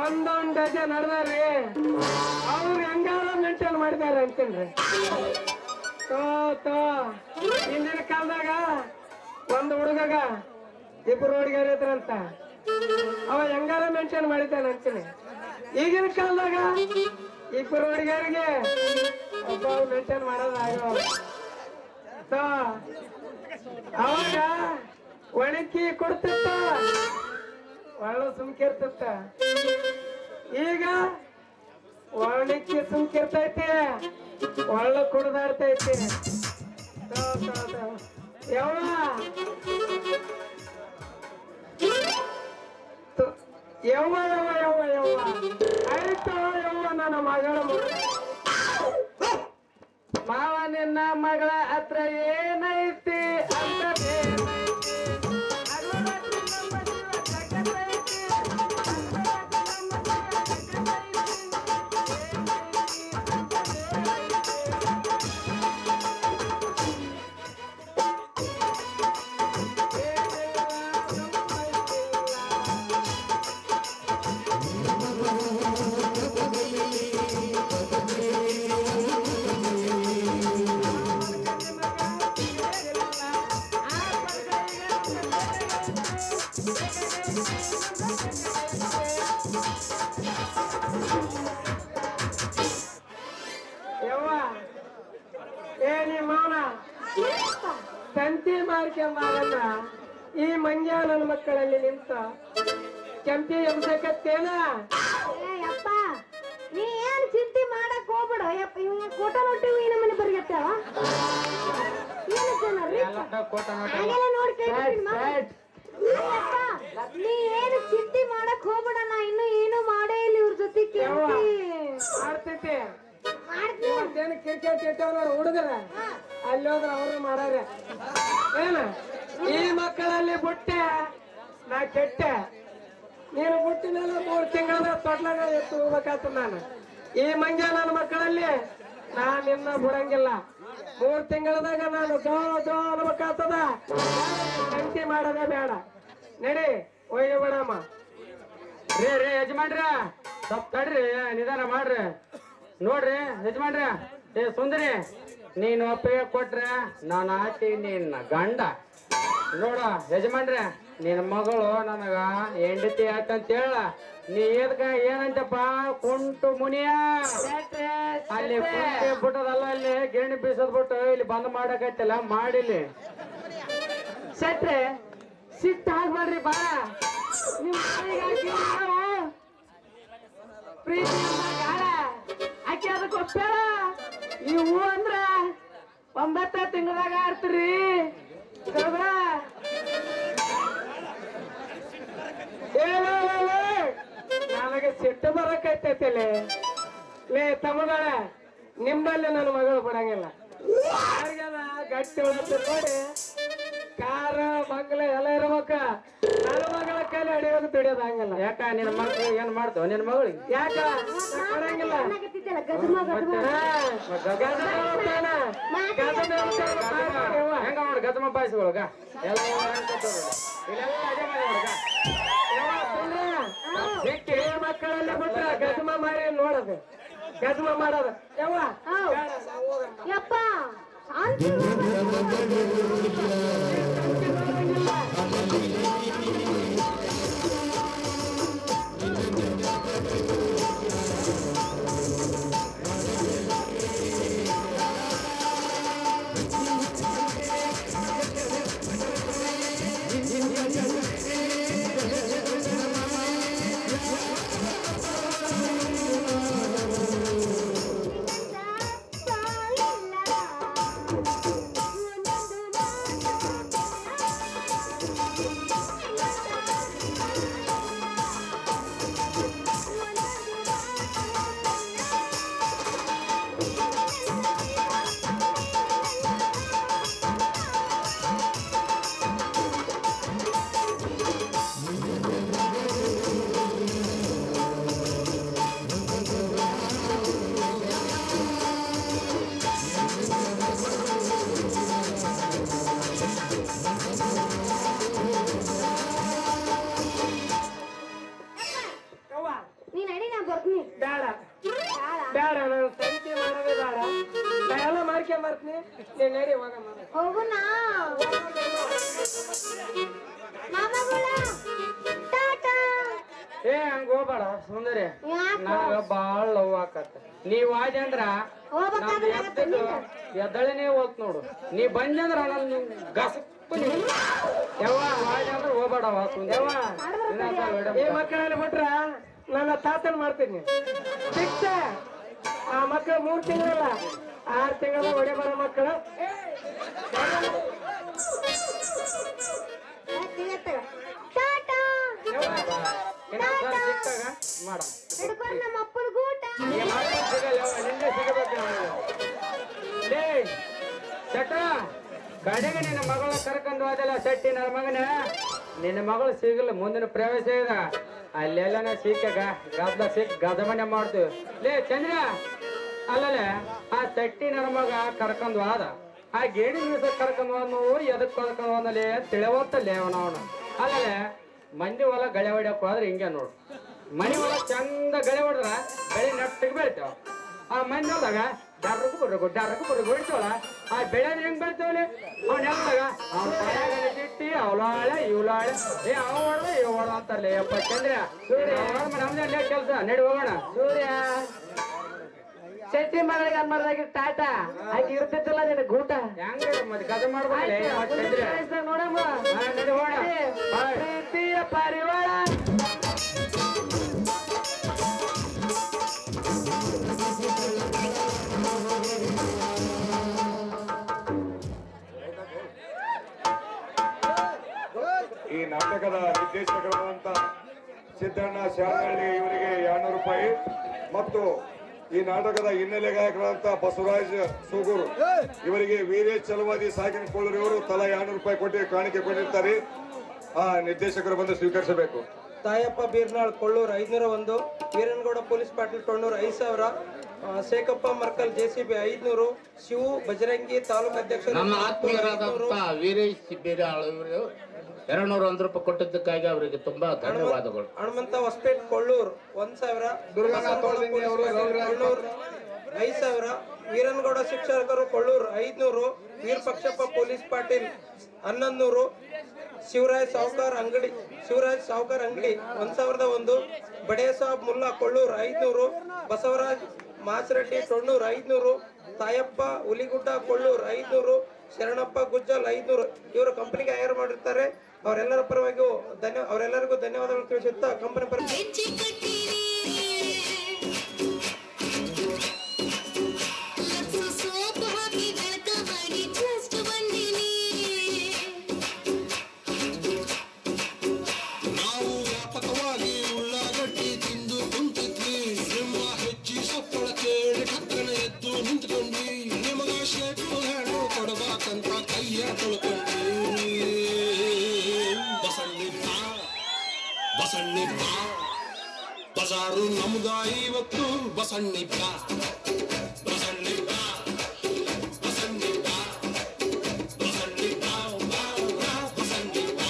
ಒಂದೊಂದ್ ಡಜನ್ ನಡೆದಾರ್ರಿ ಅವ್ರು ಹೆಂಗಾರ ಮೇಂಟೈನ್ ಮಾಡಿದಾರ ಅಂತೇನ್ರಿ ತೋ ಹಿಂದಿನ ಕಾಲದಾಗ ಒಂದು ಹುಡುಗಗ ಇಬ್ರು ಹುಡುಗಿಯರ್ ಇದ್ರಂತ ಅವ ಹೆಂಗಾರ ಮೇಂಟೈನ್ ಮಾಡಿದ್ದಾನ ಅಂತೀನಿ ಈಗಿನ ಕಾಲದಾಗ ಇಬ್ಬರು ಹುಡುಗಿಯರಿಗೆ ಒಬ್ಬ ಮೇಂಟೈನ್ ಮಾಡೋದಾಗೋ ಅವಾಗ ಒಣಕಿ ಕೊಡ್ತಿತ್ತ ಒಳ್ಳೆ ಸುಮ್ಕಿರ್ತಿತ್ತ ಈಗ ಒಣಕಿ ಸುಮ್ಕಿರ್ತೈತಿ ಒಳ್ಳೆ ಕುಡ್ದಾಡ್ತೈತಿ ಯಾವ ಯವ್ವ ಯವ್ವ ಯವ್ವ ಯವ್ವ ಆಯ್ತು ಯವ್ವ ನನ್ನ ಮಗಳ ಮಾವ ನಿನ್ನ ಮಗಳ ಹತ್ರ ಏನೈತಿ ಅಂತ ಯವ್ವ ಏ ನಿಮ್ಮವನ ತಂತಿ ಮಾಡ್ಕೊಂಬಾರನ್ನ ಈ ಮಂಗ್ಯ ನನ್ನ ಮಕ್ಕಳಲ್ಲಿ ನಿಂತ ಕೆಂಪಿ ಎಬ್ಸಕತ್ತೇನ ಯಪ್ಪ ನೀ ಏನ್ ಚಿಂತೆ ಮಾಡಕ್ ಹೋಗ್ಬಿಡ ಯಪ್ಪ ಇವ್ ಕೋಟ ನೋಟಿವ್ ಈ ನಮ್ಮನೆ ಬರ್ಗತ್ತಾವ ಏನು ಜನರಿ ಹಾಗೆಲ್ಲ ನೋಡಿ ನೀ ಏನು ಚಿಂತೆ ಮಾಡಕ್ ಹೋಗ್ಬಿಡ ನಾ ಇನ್ನು ಏನು ಮಾಡೇ ಇಲ್ಲ ಇವ್ರ ಜೊತೆ ಮಾಡ್ತೈತಿ ಏನು ಕ್ರಿಕೆಟ್ ಇಟ್ಟವ್ ನೋಡು ಹುಡುಗರ ಅಲ್ಲಿ ಹೋದ್ರ ಅವರು ಮಾಡಾರ ಏನ ಈ ಮಕ್ಕಳಲ್ಲಿ ಬುಟ್ಟೆ ನಾ ಕೆಟ್ಟೆ ನೀನು ಬುಟ್ಟಿನೆಲ್ಲ 3 ತಿಂಗಳ ತೊಟ್ಲಾಗ ಎತ್ತು ಹೋಗ್ಬೇಕಾಗ್ತದ ನಾನು ಈ ಮಂಗ್ಯ ನನ್ನ ಮಕ್ಕಳಲ್ಲಿ ನಾ ನಿನ್ನ ಬಿಡಂಗಿಲ್ಲ 3 ತಿಂಗಳದಾಗ ನಾನು ಜೋ ಅನ್ಬೇಕಾಗ್ತದ ಸಂತಿ ಮಾಡೋದೇ ಬೇಡ ನಡಿ ಹೋಗಿ ಬಿಡಮ್ಮ ರೇ ಯಜಮಾನ್ರ ಸ್ವಲ್ಪ ತಡ್ರಿ ನಿಧಾನ ಮಾಡ್ರಿ ನೋಡ್ರಿ ಯಜಮಾನ್ರ ಏ ಸುಂದರಿ ನೀನು ಒಪ್ಪಿಗೆ ಕೊಟ್ರೆ ನಾನು ಆತಿ ನಿನ್ನ ಗಂಡ ನೋಡ ಯಜಮಾನ್ರೆ ನಿನ್ನ ಮಗಳು ನನಗ ಹೆಂಡತಿ ಆಯ್ತಂತ ಹೇಳ ನೀ ಎದ್ಕ ಏನಂತಪ್ಪ ಕುಂಟು ಮುನಿಯ ಅಲ್ಲಿ ಕುಂಟಿ ಬಿಟ್ಟದಲ್ಲ ಅಲ್ಲಿ ಗಿರಣಿ ಬೀಸದ್ ಬಿಟ್ಟು ಇಲ್ಲಿ ಬಂದ್ ಮಾಡಕೈತಿಲ್ಲ ಮಾಡಿಲಿ ಶೆಟ್ರೆ ಸಿಟ್ಟ ಆಗ್ಬೇಡ್ರಿ ಬಾ ನಿಮ್ ಪ್ರೀತಿ ಗಾಳ ಆಕೆ ಅದಕ್ಕೆ ಒಪ್ಪ್ಯಾಳ ನೀವು ಅಂದ್ರ 9 ತಿಂಗಳದಾಗ ಆಡ್ತೀರಿ ನನಗೆ ಸಿಟ್ಟು ಬರಕೈತೈತಿಲೆ ಲೇ ತಮ್ಮಗಳ ನಿಮ್ಮಲ್ಲಿ ನನ್ನ ಮಗಳು ಬಿಡಂಗಿಲ್ಲ ಯಾರಿಗೆಲ್ಲ ಗಟ್ಟಿ ಹೊಡೆದು ನೋಡಿ ಕಾರ ಬಂಗ್ಲೆ ಎಲ್ಲ ಇರ್ಬೇಕ ನನ್ನ ಮಗಳ ಕೈಲಿ ಅಡಿಯೋದು ದುಡಿಯೋದು ಹಂಗಲ್ಲ ಯಾಕ ನಿನ್ನ ಮಗಳು ಏನ್ ಮಾಡ್ತವ ನಿನ್ನ ಮಗಳಿಗೆ ಯಾಕ ಕೊಡಂಗಿಲ್ಲ ಹೆಂಗ ನೋಡು ಗದಮ ಬಾಯಿಸ್ಕೊಳಗ ಎಲ್ಲ ಮಕ್ಕಳಲ್ಲಿ ಬಿಟ್ರ ಗಜಮ ಮಾಡಿ ನೋಡೋದು ಗಜಮ ಮಾಡೋದು ಯವ್ವ ಯಪ್ಪ ಶಾಂತಿ ನೀನ್ ನಡಿ ನಾ ಬರ್ತೀನಿ ಬೇಡ ಬೇಡ ಬೇಡ ನಾನು ಸಂತೆ ಮಾಡೋದೇ ಬೇಡ ನಾ ಎಲ್ಲ ಮಾಡ್ಕೊಂಬರ್ತೀನಿ ನೀನ್ ನಡಿ ಹೋಗಮ್ಮ ಹೋಗುಣ ಮಾಮಗಳ ಟಾಟಾ ಏ ಹಂಗ ಹೋಗ್ಬೇಡ ಸುಂದರಿ ಯಾಕ ನನಗ ಬಾಳ ಲವ್ ಆಕತ್ತ ನೀವ್ ಆದ್ಯಂದ್ರ ಹೋಗ್ಬೇಕಾದ್ರೆ ಎದ್ದಳನೇ ಹೋತ್ ನೋಡು ನೀ ಬಂದಂದ್ರ ನಾನು ಗಸಪ್ಪ ಯಾವ ಆದ್ಯಂದ್ರ ಹೋಗ್ಬೇಡವ ಸುಂದರಿ ಈ ಮಕ್ಕಳಲ್ಲಿ ಬಿಟ್ರ ನನ್ನ ತಾತನ್ ಮಾಡ್ತೀನಿ ಫಿಕ್ಸ್ ಆ ಮಕ್ಕಳು 3 ತಿಂಗಳಲ್ಲ 6 ತಿಂಗಳ ಒಡೆ ಬರೋ ಮಕ್ಕಳು ಟಾಟಾ ಇನ್ನೊಂದ್ಸಲ ಸಿಕ್ಕಾಗ ಮಾಡ ಹಿಡ್ಕೊಂಡು ನಮ್ಮ ಅಪ್ಪನ ಗೂಟ ನಿಂದೆ ಸಿಗಬೇಕು ಲೇ ಚಟ ಕಡೆಗೆ ನಿನ್ನ ಮಗಳ ಕರ್ಕೊಂಡು ಹೋದಲ್ಲ ಶೆಟ್ಟಿ ನನ್ನ ಮಗನ ನಿನ್ನ ಮಗಳು ಸಿಗಲ್ಲ ಮುಂದಿನ ಪ್ರವೇಶ ಈಗ ಅಲ್ಲೆಲ್ಲನ ಸಿಕ್ಕಾಗ ಗದ್ದ ಸಿಕ್ ಗದಮನೆ ಮಾಡ್ತೀವಿ ಲೇ ಚಂದ್ರ ಅಲ್ಲಲ್ಲೇ ಆ ಶೆಟ್ಟಿ ನನ್ನ ಮಗ ಕರ್ಕೊಂಡು ಹೋದ ಆ ಗೇಡಿ ಮೀಸ ಕರ್ಕೊಂಡು ಹೋದ್ನು ಎದಕ್ ಕರ್ಕೊಂಡು ಹೋದಲ್ಲಿ ತಿಳಿವತ್ತಲ್ಲೇ ಅವನವನು ಅಲ್ಲಲ್ಲೇ ಮಂದಿ ಹೊಲ ಗಳೆ ಹೊಡ್ಯಕ್ ಹೋದ್ರೆ ಹಿಂಗೆ ನೋಡು ಮನಿ ಹೊಲ ಚಂದ ಗಳೆ ಹೊಡೆದ್ರ ಬೆಳೆ ನೆಟ್ಟಿಗೆ ಬೆಳಿತಾವ ಆ ಮಂದಿ ಹೊಲದಾಗ ಡರ್ರಗೂ ಬಡ್ರಗು ಹೊಡಿತಾವಲ್ಲ ಆ ಬೆಳೆ ಹೆಂಗ್ ಬೆಳಿತಾವಲ್ಲಿ ಅವ್ನ ನೆಲದಾಗ ಅವ್ನ ತಲೆಯಾಗ ಚಿಟ್ಟಿ ಅವಲಾಳೆ ಇವಲಾಳೆ ಏ ಅವ ಹೊಡೆದ ಇವ್ ಹೊಡೆದ ಅಂತಾರಲ್ಲ ಯಪ್ಪ ಚಂದ್ರ ನಮ್ದೇ ಕೆಲಸ ನಡಿ ಹೋಗೋಣ ಸೂರ್ಯ ಶೆಟ್ಟಿ ಮಗಳಿಗೆ ಅನ್ಮಾರ್ದಾಗ ಟಾಟಾ ಆಕೆ ಇರ್ತಿತ್ತಲ್ಲ ನಿನ್ನ ಗೂಟ ಹೆಂಗ ಮತ್ತೆ ಕದ ಮಾಡ್ಬೋದಲ್ಲ ಚಂದ್ರ ನೋಡಮ್ಮ ನಡಿ ಹೋಗೋಣ ಪ್ರೀತಿಯ ಪರಿವಾರ ಈ ನಾಟಕದ ನಿರ್ದೇಶಕರಾದಂತ ಸಿದ್ದಣ್ಣ ಶಾಲಹಳ್ಳಿ ಇವರಿಗೆ 200 ರೂಪಾಯಿ ಮತ್ತು ಈ ನಾಟಕದ ಹಿನ್ನೆಲೆ ಗಾಯಕರಾದಂತ ಬಸವರಾಜ್ ಸೂಗೂರು ಇವರಿಗೆ ವೀರೇಶ್ ಚಲವಾದಿ ಸಾಕಿನಕೊಳ್ಳೂರು ಇವರು ತಲಾ 200 ರೂಪಾಯಿ ಕೊಟ್ಟು ಕಾಣಿಕೆ ಕೊಟ್ಟಿರ್ತಾರೆ. ಆ ನಿರ್ದೇಶಕರು ಬಂದು ಸ್ವೀಕರಿಸಬೇಕು. ತಾಯಪ್ಪ ಬೀರ್ನಾಳ್ ಕೊಳ್ಳೂರು 501, ವೀರನಗೌಡ ಪೊಲೀಸ್ ಪಾಟೀಲ್ ಟೊಣ್ಣೂರು 5000, ಶೇಖಪ್ಪ ಮರ್ಕಲ್ JCB 500, ಶಿವು ಬಜರಂಗಿ ತಾಲೂಕು ಅಧ್ಯಕ್ಷರು ನಮ್ಮ ಆತ್ಮೀಯರಾದಂತ ವೀರೇಶ್ ಬೇರಾಳ್ ಅವರು 201 ರೂಪಾಯಿ ಕೊಟ್ಟಿದ್ದಕ್ಕಾಗಿ ಅವರಿಗೆ ತುಂಬಾ ಧನ್ಯವಾದಗಳು. ಹನುಮಂತ ಹೊಸಪೇಟ್ ಕೊಳ್ಳೂರು 1000, ಕೊಳ್ಳೂರು 5000, ವೀರನಗೌಡ ಶಿಕ್ಷಕರು ಕೊಳ್ಳೂರು 500, ವೀರಪಕ್ಷಪ್ಪ ಪೊಲೀಸ್ ಪಾಟೀಲ್ 1100, ಶಿವರಾಜ್ ಸಾವ್ಕಾರ್ ಅಂಗಡಿ 1001, ಬಡೇ ಸಾಬ್ ಮುಲ್ಲಾ ಕೊಳ್ಳೂರು 500, ಬಸವರಾಜ್ ಮಾಸರೆಡ್ಡಿ ಟೊಣ್ಣೂರು 500, ತಾಯಪ್ಪ ಹುಲಿಗುಡ್ಡ ಕೊಳ್ಳೂರು 500, ಶರಣಪ್ಪ ಗುಜ್ಜಲ್ 500. ಇವರು ಕಂಪನಿಗೆ ಹೈರ್ ಮಾಡಿರ್ತಾರೆ. ಅವರೆಲ್ಲರ ಪರವಾಗಿ ಅವರೆಲ್ಲರಿಗೂ ಧನ್ಯವಾದಗಳು ತಿಳಿಸುತ್ತಾ ಕಂಪನಿ ಪರ ನಾವು ವ್ಯಾಪಕವಾಗಿ ಉಳ್ಳಾಗಡ್ಡಿ ತಿಂದು ಕುಂತಿದ್ವಿ. ನಿಮ್ಮ ಹೆಚ್ಚಿ ಸಪ್ಪಳ ಕೇಳಿ ಟಕ್ಕನ ಎದ್ದು ನಿಂತ್ಕೊಂಡ್ವಿ. ನಿಮಗ ಶೇಟು ಹೇಳು ಕೊಡಬೇಕಂತ ಕೈಯ ತೊಳ್ಕೊಂಡ್ವಿ. ಬಸಣ್ಣಿಪ್ಪ ಬಜಾರು ನಮ್ದ ಇವತ್ತು ಬಸಣ್ಣಿಪ್ಪ ಬಸಣ್ಣಿಪ್ಪ ಬಸಣ್ಣಿಪ್ಪ ಬಸಣ್ಣಿಪ್ಪ ಬಸಣ್ಣಿಪ್ಪ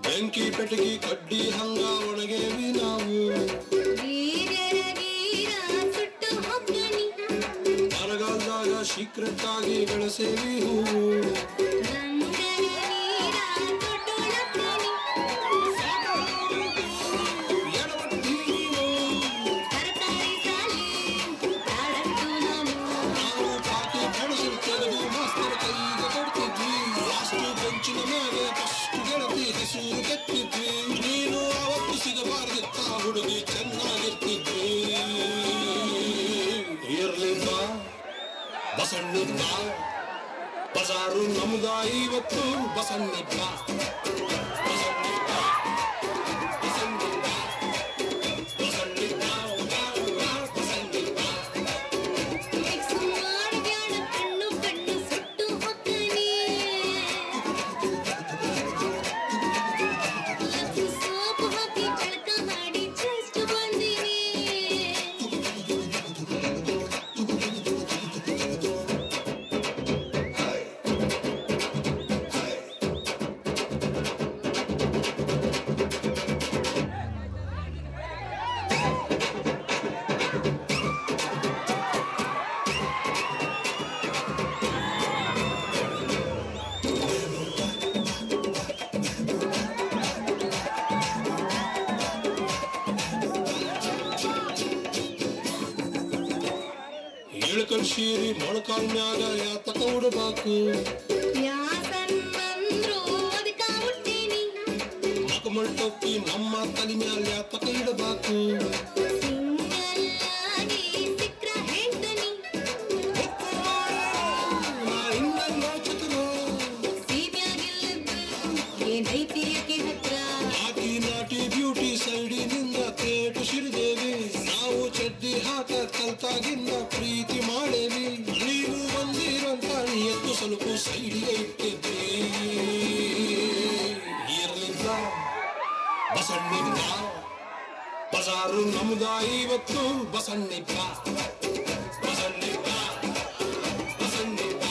ಬೆಂಕಿ ಪೆಟಗಿ ಕಡ್ಡಿ ಹಂಗ ಒಣಗೇವಿ ನಾವು. ಬರಗಾಲದಾಗ ಸೀಕ್ರೆಟ್ ಆಗಿ ಬೆಳೆಸೇವಿ ಹೂವು. ನಾವು ಪಾಟಿ ಕಣಸಿಲ್ ತೆಗೆದು ಮಾಸ್ತರ ಕೈಗೆ ಕೊಡ್ತಿದ್ವಿ. ಲಾಸ್ಟ್ ಬೆಂಚಿನ ಮೇಲೆ ಫಸ್ಟ್ ಗೆಳತಿ ಹೆಸರು ಕೆತ್ತಿದ್ವಿ. ನೀನು ಅವತ್ತು ಸಿಗಬಾರ್ದಿತ್ತ ಹುಡುಗಿ ಚೆನ್ನಾಗಿರ್ತಿದ್ವಿ. ಬಸಣ್ಣಿದ್ದ ಬಜಾರು ನಮ್ದ ಇವತ್ತು ಬಸಣ್ಣಿದ್ದ ಬಸಣ್ಣಿದ್ದ ಬಸಣ್ಣಿದ್ದ ಬಸಣ್ಣಿದ್ದ ಬಸಣ್ಣಿದ್ದ ಕಣ್ಣು ಕಣ್ಣು ಸುಟ್ಟು ಹೋಗ್ತಾನೆ ಸೋಪು ಹಾಕಿ ಜಳಕ ಮಾಡಿ ಜಸ್ಟ್ ಬಂದೀನಿ ಇಳಕಲ್ ಶೀರಿ ಮೊಳಕಾಲ್ ಮ್ಯಾಗ ಯಾತಕ ಉಡಬೇಕು ಯಾಕಂದ್ರು ಅದಕ್ಕ ಹುಟ್ಟೀನಿ ಮಕಮಲ್ ಟೊಪ್ಪಿ ನಮ್ಮ ತಲೆ ಮ್ಯಾಲ ಯಾತಕ ಇಡಬೇಕು ಸಿಂಗಲ್ ಆಗಿ ಸಿಕ್ರ ಹೆಂಡನಿ ನಾ ಇನ್ನೆಲ್ಲ ಚತುರ ಸೀಮ್ಯಾಗಿಲ್ಲದ್ದು ಏನೈತಿ ಆಕಿ ಹತ್ರ ಆಕಿ ನಾಟಿ ಬ್ಯೂಟಿ ಸೈಡಿನಿಂದ ತೇಟು ಸಿರಿದೇವಿ ನಾವು ಚಡ್ಡಿ ಹಾಕ ಕಲ್ತಾಗಿಂದ ಪ್ರೀತಿ ಮಾಡೇವಿ ನೀವು ಬಂದಿರಂತ ಎತ್ತು ಸ್ವಲ್ಪ ಸೈಡಿಗೆ ಇಟ್ಟಿದ್ರಿ ಇರಲಿಲ್ಲ ಬಸಣ್ಣಿದ್ದ ಬಜಾರು ನಮ್ದ ಇವತ್ತು ಬಸಣ್ಣಿದ್ದ ಬಸಣ್ಣಿದ್ದ ಬಸಣ್ಣಿದ್ದ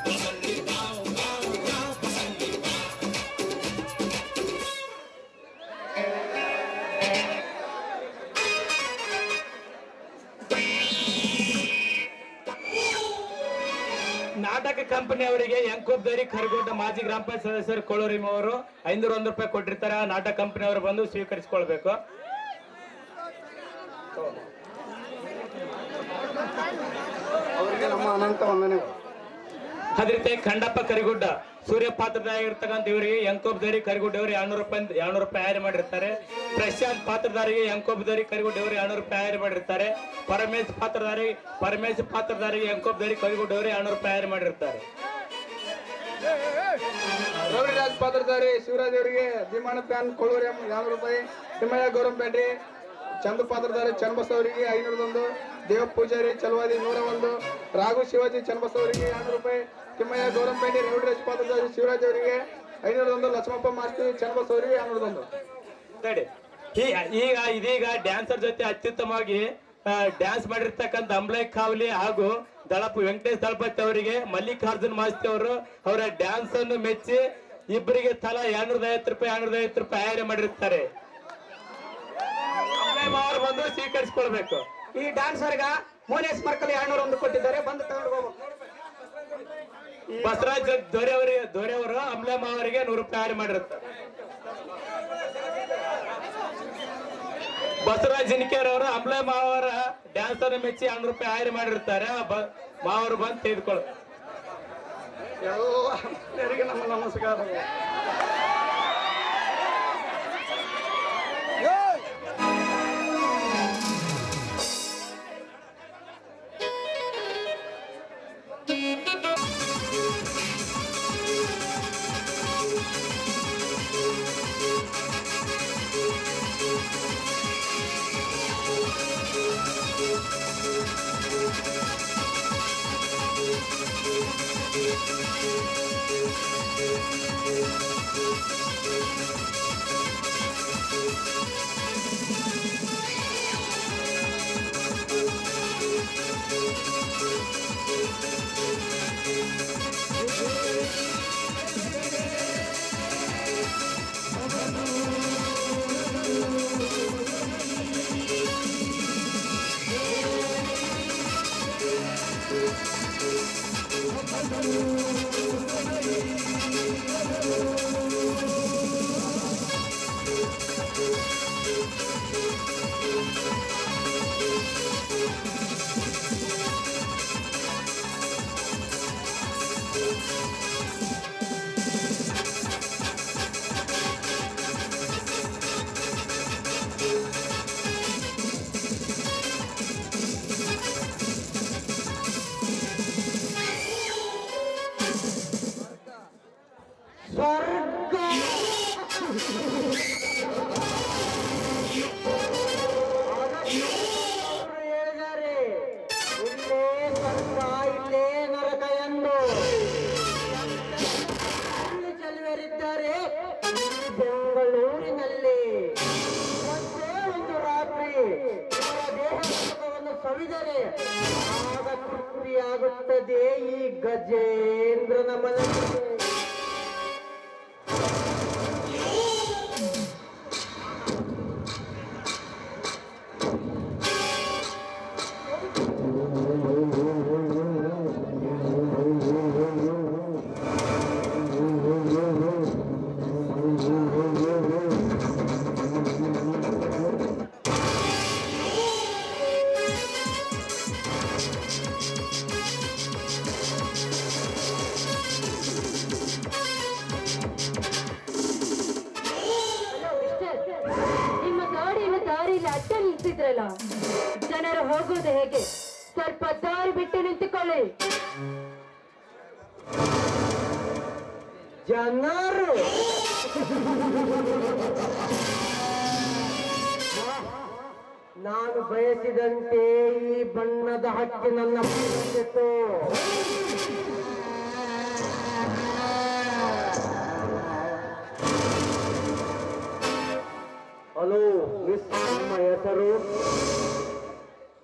ಬಸಣ್ಣಿದ್ದ ಬಸಣ್ಣಿದ್ದ ನಾಟಕ ಕಂಪನಿ ಅವರಿಗೆ ಎಂಕೋಬ್ದರಿ ಖರಗೋಡ ಮಾಜಿ ಗ್ರಾಮ ಪಂಚಾಯತ್ ಸದಸ್ಯರು ಕೊಳ್ಳೂರಿಮ ಅವರು 501 ರೂಪಾಯಿ ಕೊಟ್ಟಿರ್ತಾರೆ. ಆ ನಾಟಕ ಕಂಪನಿ ಅವರು ಬಂದು ಸ್ವೀಕರಿಸಿಕೊಳ್ಬೇಕು. ಅವರಿಗೆ ನಮ್ಮ ಅನಂತ ವಂದನೆಗಳು. ಅದೇ ರೀತಿ ಖಂಡಪ್ಪ ಕರಿಗುಡ್ಡ ಸೂರ್ಯ ಪಾತ್ರಧಾರಿಯಾಗಿರ್ತಕ್ಕಂಥ ಇವರಿಗೆ ಎಂಕೋಬ್ದರಿ ಕರಿಗುಡ್ಡ ಅವರು 200 ರೂಪಾಯಿ ಹ್ಯಾರಿ ಮಾಡಿರ್ತಾರೆ. ಪ್ರಶಾಂತ್ ಪಾತ್ರಧಾರಿಗೆ ಎಂಕೋಬ್ದರಿ ಕರಿಗುಡ್ಡ ಅವರು 200 ರೂಪಾಯಿ ಹ್ಯಾರಿ ಮಾಡಿರ್ತಾರೆ. ಪರಮೇಶ್ ಪಾತ್ರಧಾರಿಗೆ ಎಂಕೋಬ್ದರಿ ಕರಿಗುಡ್ಡ ಅವರು 200 ರೂಪಾಯಿ ಹ್ಯಾರಿ ಮಾಡಿರ್ತಾರೆ. ರವಿರಾಜ್ ಪಾತ್ರಧಾರಿ ಶಿವರಾಜ್ ಅವರಿಗೆ ವಿಮಾನ ಪ್ಯಾನ್ ಕೊಳ್ಳೂರಿ 200 ರೂಪಾಯಿ. ತಿಮ್ಮಯ್ಯ ಗೌರಂಪೇಟೆ ಚಂದು ಪಾತ್ರಧಾರಿ ಚನ್ನಬಸ ಅವರಿಗೆ 501. ದೇವ ಪೂಜಾರಿ ಚಲವಾದಿ 101. ರಾಘು ಶಿವಾಜಿ ಚನ್ನಬಸ ಅವರಿಗೆ 200 ರೂಪಾಯಿ. ತಿಮ್ಮಯ್ಯ ಗೌರಂಪೇಟೆ ರವಿರಾಜ್ ಪಾತ್ರಧಾರಿ ಶಿವರಾಜ್ ಅವರಿಗೆ 501. ಲಕ್ಷ್ಮಪ್ಪ ಮಾಸ್ತಿ ಚನ್ನಬಸ ಅವರಿಗೆ 201. ತಡಿ. ಇದೀಗ ಡ್ಯಾನ್ಸರ್ ಜೊತೆ ಅತ್ಯುತ್ತಮವಾಗಿ ಡ್ಯಾನ್ಸ್ ಮಾಡಿರ್ತಕ್ಕಂಥ ಅಂಬ್ಲೈ ಕಾವಲಿ ಹಾಗೂ ವೆಂಕಟೇಶ್ ದಳಪತಿ ಅವರಿಗೆ ಮಲ್ಲಿಕಾರ್ಜುನ್ ಮಾಸ್ತಿ ಅವರು ಅವರ ಡ್ಯಾನ್ಸ್ ಅನ್ನು ಮೆಚ್ಚಿ ಇಬ್ಬರಿಗೆ ತಲಾ 250 ರೂಪಾಯಿ ಹ್ಯಾರಿ ಮಾಡಿರ್ತಾರೆ. ಅವರು ಬಂದು ಸ್ವೀಕರಿಸಿಕೊಳ್ಬೇಕು. ಈ ಡ್ಯಾನ್ಸರ್ಗ ಮೋನೇಶ್ ಮರ್ಕಲ್ 201 ಕೊಟ್ಟಿದ್ದಾರೆ, ಬಂದು ತಗೊಂಡು ಹೋಗ್ಬೇಕು. ಬಸವರಾಜ್ ದೊರೆಯವರು ಅಮ್ಲಮ್ಮ ಅವರಿಗೆ 100 ರೂಪಾಯಿ ಹ್ಯಾರಿ ಮಾಡಿರ್ತಾರೆ. ಬಸವರಾಜ್ ಜಿನಿಕೇರ್ ಅವರು ಅಮ್ಲಮ್ಮ ಅವರ ಡ್ಯಾನ್ಸ್ ಅನ್ನು ಮೆಚ್ಚಿ 200 ರೂಪಾಯಿ ಹ್ಯಾರಿ ಮಾಡಿರ್ತಾರೆ. ಮಾವರು ಬಂದು ತೆಗೆದುಕೊಳ್ಳ. ಎಲ್ಲರಿಗೆ ನಮ್ಮ ನಮಸ್ಕಾರ. Thank you. ಸವಿದರೆ ಆಗ ತೃಪ್ತಿಯಾಗುತ್ತದೆ ಈ ಗಜೇಂದ್ರನ ಮನಸ್ಸಿಗೆ. ನಿಮ್ಮ ಗಾಡಿಯನ್ನು ದಾರಿಯಲ್ಲಿ ಅಡ್ಡ ನಿಲ್ಸಿದ್ರಲ್ಲ, ಜನರು ಹೋಗೋದು ಹೇಗೆ? ಸ್ವಲ್ಪ ದಾರಿ ಬಿಟ್ಟು ನಿಂತುಕೊಳ್ಳಿ. ಜನರು ನಾನು ಬಯಸಿದಂತೆ ಈ ಬಣ್ಣದ ಹಕ್ಕಿ ನನ್ನ ಪ್ರೀತಿಸಿತು. ಹಲೋ ಮಿಸ್, ನಿಮ್ಮ ಹೆಸರು?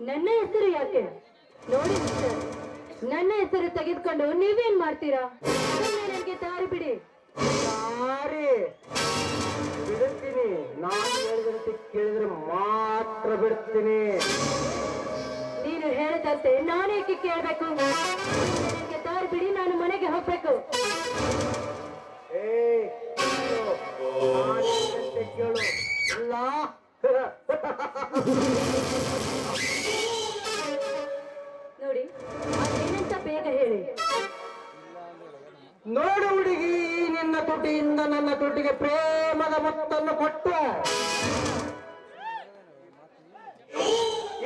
ನನ್ನ ಹೆಸರು ಯಾಕೆ? ನೋಡಿ ಮಿಸ್ಟರ್, ನನ್ನ ಹೆಸರು ತೆಗೆದುಕೊಂಡು ನೀವೇನ್ ಮಾಡ್ತೀರಾ? ಸುಮ್ನೆ ನನಗೆ ದಾರಿ ಬಿಡಿ. ದಾರಿ ಬಿಡುತ್ತೀನಿ, ನಾನು ಹೇಳಿದಂತೆ ಕೇಳಿದ್ರೆ ಮಾತ್ರ ಬಿಡ್ತೀನಿ. ನೀನು ಹೇಳಿದಂತೆ ನಾನೇಕೆ ಕೇಳಬೇಕು? ನನಗೆ ದಾರಿ ಬಿಡಿ, ನಾನು ಮನೆಗೆ ಹೋಗ್ಬೇಕು. ನಾನು ಹೇಳಿದಂತೆ ಕೇಳು. ಇಲ್ಲ ನೋಡಿ, ಅದೇನಂತ ಬೇಗ ಹೇಳಿ. ನೋಡು ಹುಡುಗಿ, ನಿನ್ನ ತುಟಿಯಿಂದ ನನ್ನ ತುಟಿಗೆ ಪ್ರೇಮದ ಮುತ್ತನ್ನು ಕೊಟ್ಟು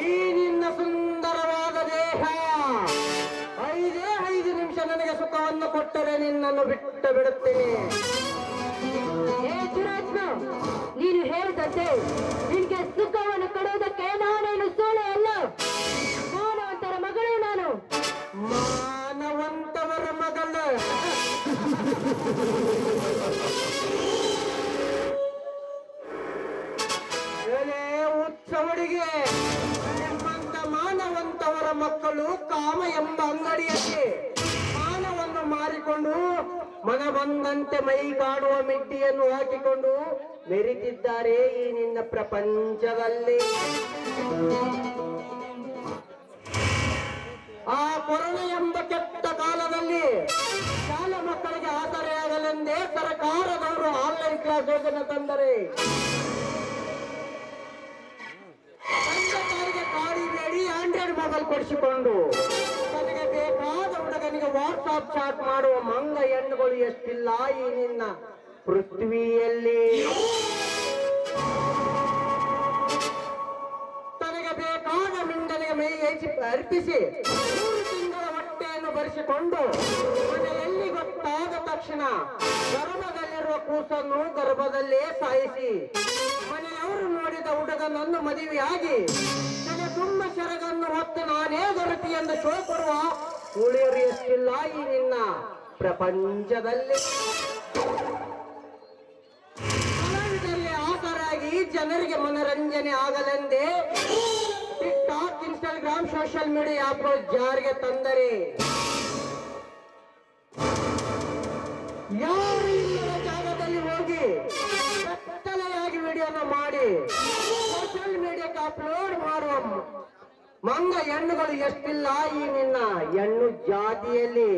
ಈ ನಿನ್ನ ಸುಂದರವಾದ ದೇಹ 5 ನಿಮಿಷ ನನಗೆ ಸುಖವನ್ನು ಕೊಟ್ಟರೆ ನಿನ್ನನ್ನು ಬಿಟ್ಟು ಬಿಡುತ್ತೇನೆ. ಏ ದುರಾತ್ಮ, ನೀನು ಹೇಳಿದಂತೆ ನಿನ್ಗೆ ಸುಖವನ್ನು ಕೊಡುವುದಕ್ಕೆ ನಾನೇನು ಸೋಳೆ ಅಲ್ಲ. ಮಾನವಂತರ ಮಗಳು ನಾನು. ಮಾನವಂತವರ ಮಗಳು. ಉತ್ಸವಡಿಗೆ ನಿಮ್ಮಂತ ಮಾನವಂತವರ ಮಕ್ಕಳು ಕಾಮ ಎಂಬ ಅಂಗಡಿಯಲ್ಲಿ ಮಾನವನ್ನು ಮಾರಿಕೊಂಡು ಮನ ಬಂದಂತೆ ಮೈ ಕಾಡುವ ಮಿಡ್ಡಿಯನ್ನು ಹಾಕಿಕೊಂಡು ಮೆರಿತಿದ್ದಾರೆ ಈ ನಿನ್ನ ಪ್ರಪಂಚದಲ್ಲಿ. ಆ ಕೊರೋನಾ ಎಂಬ ಕೆಟ್ಟ ಕಾಲದಲ್ಲಿ ಶಾಲಾ ಮಕ್ಕಳಿಗೆ ಆಸರೆಯಾಗಲೆಂದೇ ಸರ್ಕಾರದವರು ಆನ್ಲೈನ್ ಕ್ಲಾಸ್ ಯೋಜನೆ ತಂದರೆ ತಂದೆ ತಾಯಿಗೆ ಕಾಡಿಬೇಡಿ ಆಂಡ್ರಾಯ್ಡ್ ಮೊಬೈಲ್ ಕೊಡಿಸಿಕೊಂಡು ತನಗೆ ಬೇಕಾದ ಹುಡುಗನಿಗೆ ವಾಟ್ಸಾಪ್ ಚಾಟ್ ಮಾಡುವ ಮಂಗ ಹೆಣ್ಣುಗಳು ಎಷ್ಟಿಲ್ಲ ಈ ನಿನ್ನ ಪೃಥ್ವಿಯಲ್ಲಿ. ತನಗೆ ಬೇಕಾದ ಮಿಂಡನಿಗೆ ಮೈ ಅರ್ಪಿಸಿ 3 ತಿಂಗಳ ಹೊಟ್ಟೆಯನ್ನು ಬರೆಸಿಕೊಂಡು ಮನೆಯಲ್ಲಿ ಗೊತ್ತಾದ ತಕ್ಷಣ ಗರ್ಭದಲ್ಲಿರುವ ಕೂಸನ್ನು ಗರ್ಭದಲ್ಲೇ ಸಾಯಿಸಿ ಮನೆಯವರು ನೋಡಿದ ಹುಡುಗನನ್ನು ಮದುವೆಯಾಗಿ ತನ್ನ ತುಂಬ ಸೆರಗನ್ನು ಹೊತ್ತು ನಾನೇ ದೊರಕಿ ಎಂದು ಶೋ ಕೊಡುವ ಉಳಿಯರು ಎಷ್ಟಿಲ್ಲ ಈ ನಿನ್ನ ಪ್ರಪಂಚದಲ್ಲಿ. ಕಲಾವಿದರಲ್ಲಿ ಆಸರಾಗಿ ಜನರಿಗೆ ಮನರಂಜನೆ ಆಗಲೆಂದೇ ಟಿಕ್ಟಾಕ್, ಇನ್ಸ್ಟಾಗ್ರಾಮ್, ಸೋಷಿಯಲ್ ಮೀಡಿಯಾ ಆಪ್ಗಳು ಜಾರಿಗೆ ತಂದರೆ ಯಾರು ಇಲ್ಲದ ಜಾಗದಲ್ಲಿ ಹೋಗಿ ಕತ್ತಲೆಯಾಗಿ ವಿಡಿಯೋನ ಮಾಡಿ ಸೋಷಿಯಲ್ ಮೀಡಿಯಾಕ್ಕೆ ಅಪ್ಲೋಡ್ ಮಾಡುವ ಮಂಗ ಹೆಣ್ಣುಗಳು ಎಷ್ಟಿಲ್ಲ ಈ ನಿನ್ನ ಹೆಣ್ಣು ಜಾತಿಯಲ್ಲಿ.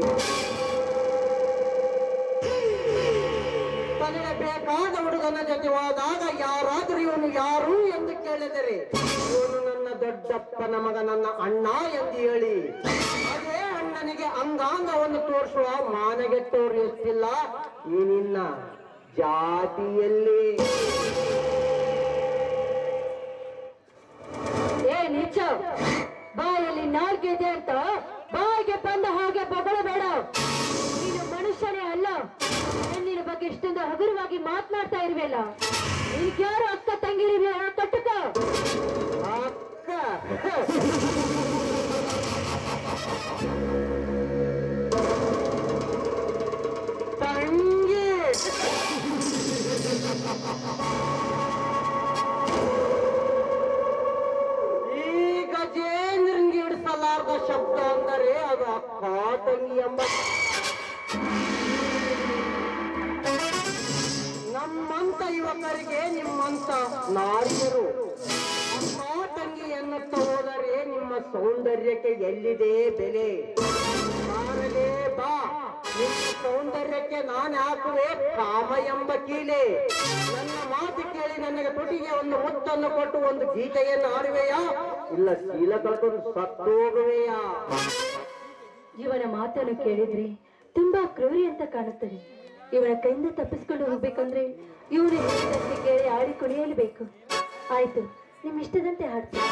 ತನಗೆ ಬೇಕಾದ ಹುಡುಗನ ಜೊತೆ ಹೋದಾಗ ಯಾರಾದ್ರೂ ಇವನು ಯಾರು ಎಂದು ಕೇಳಿದರೆ ಇವನು ನನ್ನ ದೊಡ್ಡಪ್ಪನ ಮಗ, ನನ್ನ ಅಣ್ಣ ಎಂದು ಹೇಳಿ ಅದೇ ಅಣ್ಣನಿಗೆ ಅಂಗಾಂಗವನ್ನು ತೋರಿಸುವ ಮಾನಗೆಟ್ಟವರು ಎಷ್ಟಿಲ್ಲ ಈ ನಿನ್ನ ಜಾತಿಯಲ್ಲಿ. ಏ ನೀಚ, ಬಾಯಲ್ಲಿ ನಾಲ್ಕಿದೆ ಅಂತ ಬಾಯಿಗೆ ಬಂದ ಹಾಗೆ ಬೊಗಳಬೇಡ. ನೀನು ಮನುಷ್ಯನೇ ಅಲ್ಲ. ಹೆಣ್ಣಿನ ಬಗ್ಗೆ ಇಷ್ಟೊಂದು ಹಗುರವಾಗಿ ಮಾತನಾಡ್ತಾ ಇರುವೆಲ್ಲ. ನಿನ್ಗ್ಯಾರು ಅಕ್ಕ ತಂಗಿರಿ ಕಟ್ಟುಕ? ಅಕ್ಕ ತಂಗಿ ಈ ಗಜೇಂದ್ರ ಶಬ್ದ ಅಂದರೆ ಅದು ಅಕ್ಕ ತಂಗಿ ಎಂಬ. ನಮ್ಮಂತ ಯುವಕರಿಗೆ ನಿಮ್ಮಂತ ನಾರಿಯರು ಅಕ್ಕ ತಂಗಿ ಎನ್ನುತ್ತಾ ಹೋದರೆ ನಿಮ್ಮ ಸೌಂದರ್ಯಕ್ಕೆ ಎಲ್ಲಿದೆ ಬೆಲೆ? ಮಾರಲೇ ಬಾ, ನಿಮ್ಮ ಸೌಂದರ್ಯಕ್ಕೆ ನಾನು ಹಾಕುವೆ ಕಾಮ ಎಂಬ ಕೀಲೆ. ನನ್ನ ಮಾತು ಕೇಳಿ ನನಗೆ ತುಟಿಗೆ ಒಂದು ಮುತ್ತನ್ನು ಕೊಟ್ಟು ಒಂದು ಗೀತೆಯನ್ನು ಆಡುವೆಯಾ, ಇಲ್ಲ ಶೀಲ ಕಳ್ಕೊಂಡು ಸತ್ತು ಹೋಗುವೆಯಾ? ಇವನ ಮಾತನ್ನು ಕೇಳಿದ್ರೆ ತುಂಬಾ ಕ್ರೂರಿ ಅಂತ ಕಾಣುತ್ತದೆ. ಇವನ ಕೈಯಿಂದ ತಪ್ಪಿಸ್ಕೊಂಡು ಹೋಗ್ಬೇಕಂದ್ರೆ ಇವನು ಹೇಳಿದಂತೆ ಕೇಳಿ ಆಡಿ ಕುಣಿಯಲೇಬೇಕು. ಆಯ್ತು, ನಿಮ್ ಇಷ್ಟದಂತೆ ಹಾಡ್ತೀನಿ.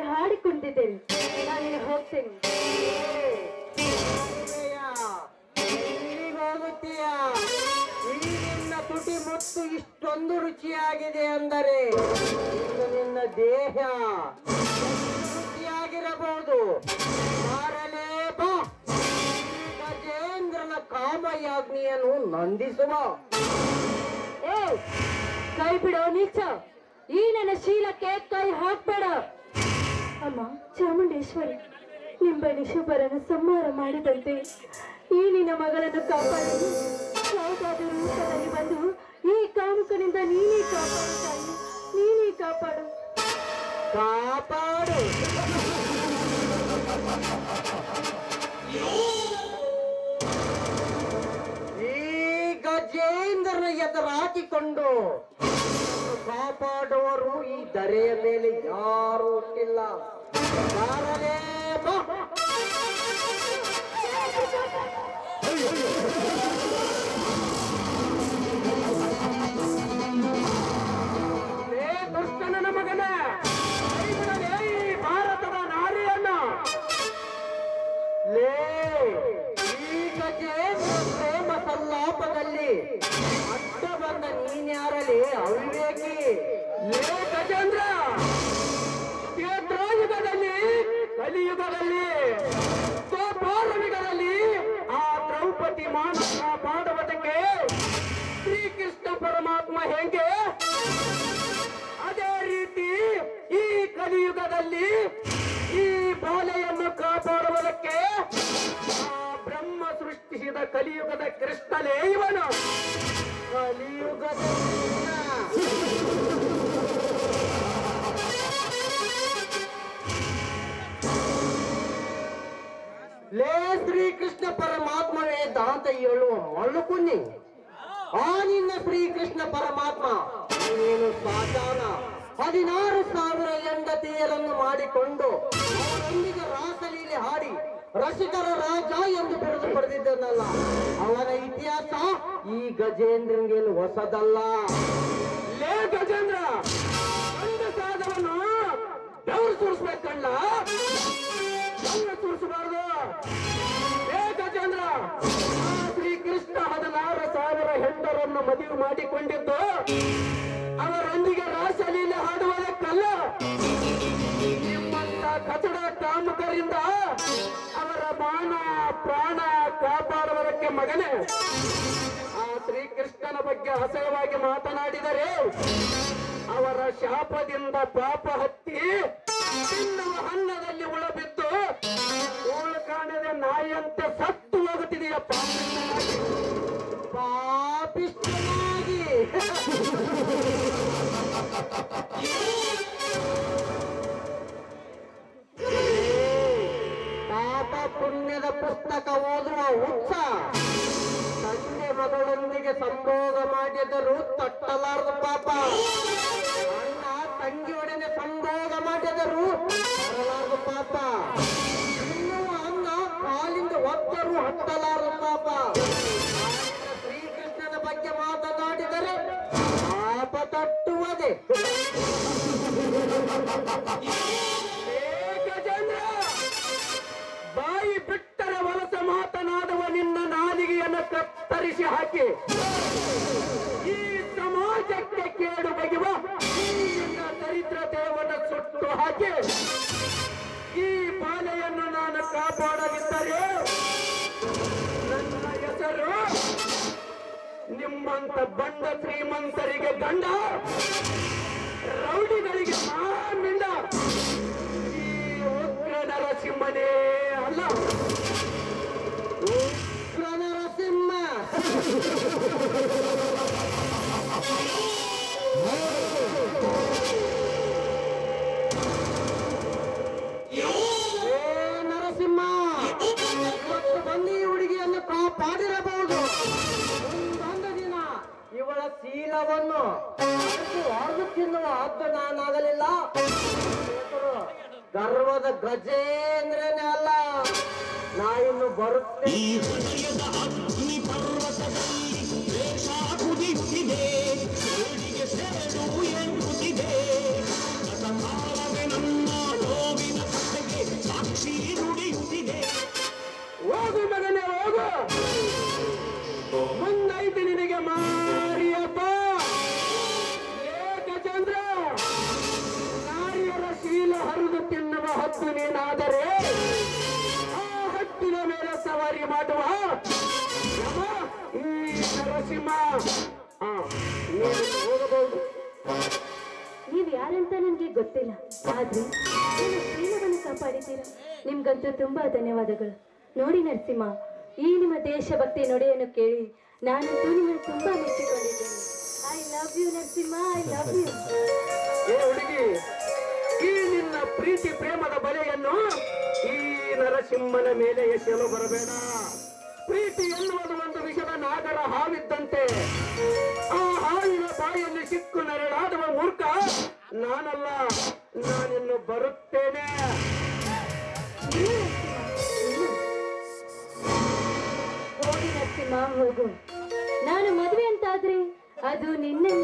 ಹಾಡಿಕೊಂಡಿದ್ದೇನೆ. ನಾನು ಹೋಗ್ತೇನೆ. ಹೋಗುತ್ತೀಯ? ಈ ನಿನ್ನ ತುಟಿ ಮುತ್ತು ಇಷ್ಟೊಂದು ರುಚಿಯಾಗಿದೆ ಅಂದರೆ ಇನ್ನು ನಿನ್ನ ದೇಹ ರುಚಿಯಾಗಿರಬಹುದು. ರಾಮಯಾಜ್ಞೆಯನ್ನು ನಂದಿಸುವ. ಏ ಕೈ ಬಿಡೋ ನೀಚ, ಈ ನನ್ನ ಶೀಲಕ್ಕೆ ಕೈ ಹಾಕ್ಬೇಡ. ಅಮ್ಮ ಚಾಮುಂಡೇಶ್ವರಿ, ನಿಂಬನಿ ಶುಭರನ್ನು ಸಂಹಾರ ಮಾಡಿದಂತೆ ಈ ನಿನ್ನ ಮಗಳನ್ನು ಕಾಪಾಡಲು ಯಾವುದಾದರೂ ರೂಪದಲ್ಲಿ ಬಂದು ಈ ಕಾಮುಕನಿಂದ ನೀನೇ ಕಾಪಾಡು ತಾಯಿ, ನೀನೇ ಕಾಪಾಡು. ಕಾಪಾಡು. ಈ ಗಜೇಂದ್ರನ ಎದುರಾಕಿಕೊಂಡು ಕಾಪಾಡುವರು ಈ ಧರೆಯ ಮೇಲೆ ಯಾರೂ ಹುಟ್ಟಿಲ್ಲ. ಬಾರಲೇ ಬಾ. ಏ ದುಷ್ಟನ ಮಗನ, ಕೈ ಬಿಡಲೇ ಈ ಭಾರತದ ನಾರಿಯನ್ನ. ಲೇ ಈ ಗಜೇಂದ್ರ ಪ್ರೇಮ ಸಲ್ಲಾಪದಲ್ಲಿ ಅಡ್ಡ ಬಂದ ನೀನ್ಯಾರಲಿ ಅವಿವೇಕಿ. ಲೇ ಗಜೇಂದ್ರ, ಯುಗದಲ್ಲಿ ಕಲಿಯುಗದಲ್ಲಿ ಯುಗದಲ್ಲಿ ಆ ದ್ರೌಪದಿ ಮಾನಸ ಮಾಡುವುದಕ್ಕೆ ಶ್ರೀಕೃಷ್ಣ ಪರಮಾತ್ಮ ಹೆಂಗೆ, ಅದೇ ರೀತಿ ಈ ಕಲಿಯುಗದಲ್ಲಿ ಈ ಬಾಲೆಯನ್ನು ಕಾಪಾಡುವುದಕ್ಕೆ ಆ ಬ್ರಹ್ಮ ಸೃಷ್ಟಿಸಿದ ಕಲಿಯುಗದ ಕೃಷ್ಣನೇ ಇವನು. ಕಲಿಯುಗದ ಲೇ ಶ್ರೀಕೃಷ್ಣ ಪರಮಾತ್ಮವೇ ದಾಂತ ಹೇಳುವ ಮಳ್ಳುಕುನ್ನಿ. ಆ ನಿನ್ನ ಶ್ರೀಕೃಷ್ಣ ಪರಮಾತ್ಮ ನೀನು ಸಾಧಾರಣ 16,000 ಹೆಂಡತಿಯರನ್ನು ಮಾಡಿಕೊಂಡು ಅವರೊಂದಿಗೆ ರಾಸಲೀಲೆ ಹಾಡಿ ರಸಿಕರ ರಾಜ ಎಂದು ಬಿರುದು ಪಡೆದಿದ್ದನಲ್ಲ, ಅವನ ಇತಿಹಾಸ ಈ ಗಜೇಂದ್ರನಿಗೇನು ಹೊಸದಲ್ಲ. ಲೇ ಗಜೇಂದ್ರ, ಒಂದು ಸಾಧವನ್ನು ಬೆವರು ಸುರಿಸ್ಬೇಕಲ್ಲ, ಬೆವರು ಸುರಿಸಬಾರದು. ಲೇ ಗಜೇಂದ್ರ, ಆ ಶ್ರೀಕೃಷ್ಣ 16,000 ಹೆಂಡರನ್ನು ಮದುವೆ ಮಾಡಿಕೊಂಡಿದ್ದು ಅವರೊಂದಿಗೆ ರಾಸಲೀಲೆ ಹಾಡುವುದಕ್ಕಲ್ಲ, ನಿಮ್ಮಂತ ಕಚಡ ಕಾಮಕರಿಂದ ಅವರ ಮಾನ ಪ್ರಾಣ ಕಾಪಾಡುವುದಕ್ಕೆ ಮಗನೇ. ಆ ಶ್ರೀಕೃಷ್ಣನ ಬಗ್ಗೆ ಅಸಹ್ಯವಾಗಿ ಮಾತನಾಡಿದರೆ ಅವರ ಶಾಪದಿಂದ ಪಾಪ ಹತ್ತಿ ತಿನ್ನುವ ಅನ್ನದಲ್ಲಿ ಉಳಬಿದ್ದು ಉಳು ಕಾಣದೆ ನಾಯಿಯಂತೆ ಸತ್ತು ಹೋಗುತ್ತಿದೆಯಪ್ಪ. ಪಾಪಿಷ್ಠನಾಗಿ ಪಾಪ ಪುಣ್ಯದ ಪುಸ್ತಕ ಓದುವ ಹುಚ್ಚ ತಂದೆ ಮಗಳೊಂದಿಗೆ ಸಂಭೋಗ ಮಾಡಿದರೂ ತಟ್ಟಲಾರದು ಪಾಪ. ಅಣ್ಣ ತಂಗಿಯೊಡನೆ ಸಂಭೋಗ ಮಾಡಿದರೂ ತರಲಾರದು ಪಾಪ. ತಿನ್ನುವ ಅನ್ನ ಕಾಲಿಂದ ಒತ್ತರೂ ಹತ್ತಲಾರದು ಪಾಪ. ಶ್ರೀಕೃಷ್ಣನ ಬಗ್ಗೆ ಮಾತನಾಡಿದರೆ ಪಾಪ ತಟ್ಟುವುದೇ. ಗಜೇಂದ್ರ, ಬಾಯಿ ಬಿಟ್ಟರೆ ವಲಸ ಮಾತನಾಡುವ ನಿನ್ನ ನಾಲಿಗೆಯನ್ನು ಕತ್ತರಿಸಿ ಹಾಕಿ ಈ ಸಮಾಜಕ್ಕೆ ಕೇಡು ಬಗೆಯುವ ಈ ನಿನ್ನ ದರಿದ್ರತೆಯನ್ನು ಸುಟ್ಟು ಹಾಕಿ ಈ ಬಾಲೆಯನ್ನು ನಾನು ಕಾಪಾಡಲಿದ್ದರೆ ನನ್ನ ಹೆಸರು ನಿಮ್ಮಂತ ಬಂಡ ಶ್ರೀಮಂತರಿಗೆ ಗಂಡ, ರೌಡಿಗಳಿಗೆ ಮಾಮಿಂದ ಈ ಉಗ್ರ ನರಸಿಂಹನೇ ಅಲ್ಲ. ಉಗ್ರ ನರಸಿಂಹ ನರಸಿಂಹ, ಇವತ್ತು ಬಂದು ಈ ಹುಡುಗಿಯನ್ನು ಕಾಪಾಡಿರಬಹುದು. ಮುಂದೊಂದು ದಿನ ಇವಳ ಶೀಲವನ್ನು ಹೊರದು ತಿನ್ನುವ ಹದ್ದು ನಾನಾಗಲಿಲ್ಲ. ಗರ್ವದ ಗಜೇಂದ್ರನೇ ಅಲ್ಲ, ನಾ ಇನ್ನು ಬರುತ್ತೇನೆ. ಹೋಗು ಮಗನೇ ಹೋಗು, ಮುಂದೈತಿ ನಿನಗೆ ಮಾರಿಯಪ್ಪ. ಗಜೇಂದ್ರ, ನಾರಿಯರ ಶೀಲ ಹರಿದು ತಿನ್ನುವ ಹತ್ತು ನೀನಾದರೆ ಆ ಹಟ್ಟಿನ ಮೇಲೆ ಸವಾರಿ ಮಾಡುವ ಈ ನರಸಿಂಹ ನೀನು ಹೋಗಬಹುದು. ನೀವ್ ಯಾರಂತ ನನ್ಗೆ ಗೊತ್ತಿಲ್ಲ, ಆದ್ರೆ ನೀವು ಪ್ರೇಮವನ್ನು ಕಾಪಾಡಿದ್ದೀರಾ. ನಿಮ್ಗಂತೂ ತುಂಬಾ ಧನ್ಯವಾದಗಳು. ನೋಡಿ ನರಸಿಂಹ, ಈ ನಿಮ್ಮ ದೇಶಭಕ್ತಿ ನುಡಿಯನ್ನು ಕೇಳಿ ನಾನಂತೂ ನಿಮ್ಮನ್ನು ತುಂಬಾ ಮೆಚ್ಚಿಕೊಂಡಿದ್ದೇನೆ. I love you Narasimha, I love you. ಏ ಹುಡುಗಿ, ಈ ನಿನ್ನ ಪ್ರೀತಿ ಪ್ರೇಮದ ಬಲೆಯನ್ನು ಈ ನರಸಿಂಹನ ಮೇಲೆ ಎಸೆಯಲು ಬರಬೇಡ. ಪ್ರೀತಿ ಎನ್ನುವುದು ಒಂದು ವಿಷದ ನಾಗರ ಹಾವಿದ್ದಂತೆ. ಆ ಹಾವಿನ ಬಾಯಲ್ಲಿ ಸಿಕ್ಕು ನೆರಳಾಡುವ ಮೂರ್ಖ ನಾನಲ್ಲ, ನಾನಿನ್ನು ಬರುತ್ತೇನೆ. ಹೋಗಿ ನರಸಿಂಹ ಹೋಗು. ನಾನು ಮದುವೆ ಅಂತಾದ್ರೆ ಅದು ನಿನ್ನೆ.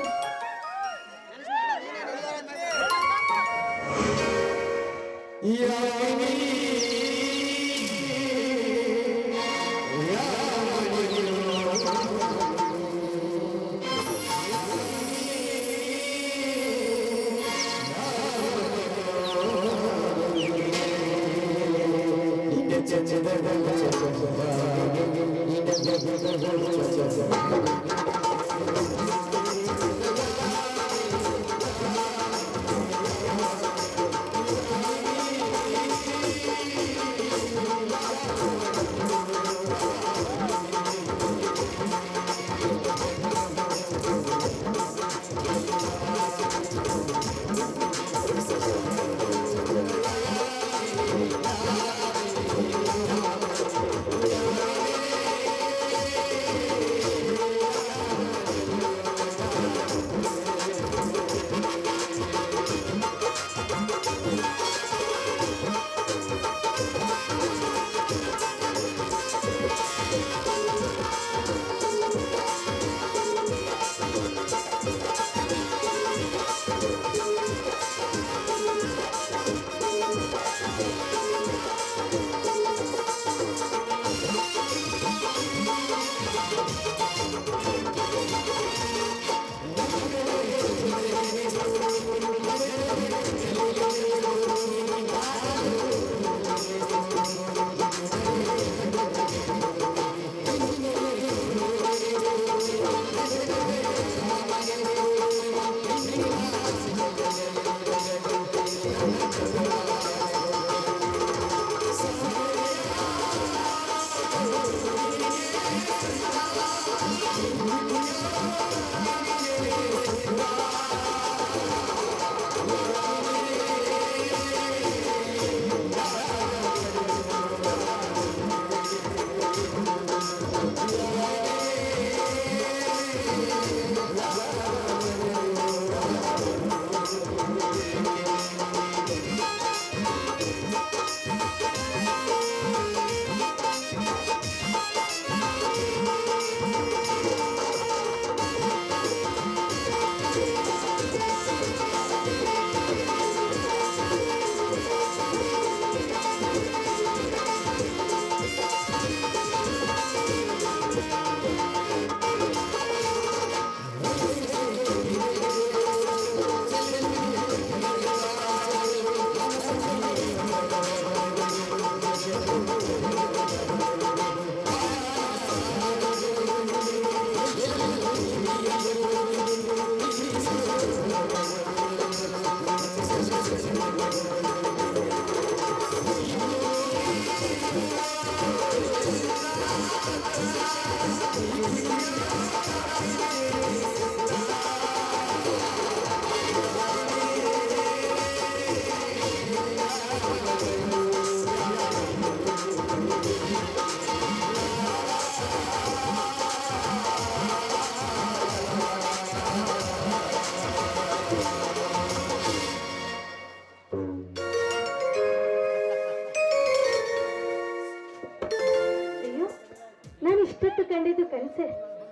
ಕಂಡಿದ್ದು ಕನಸೆ.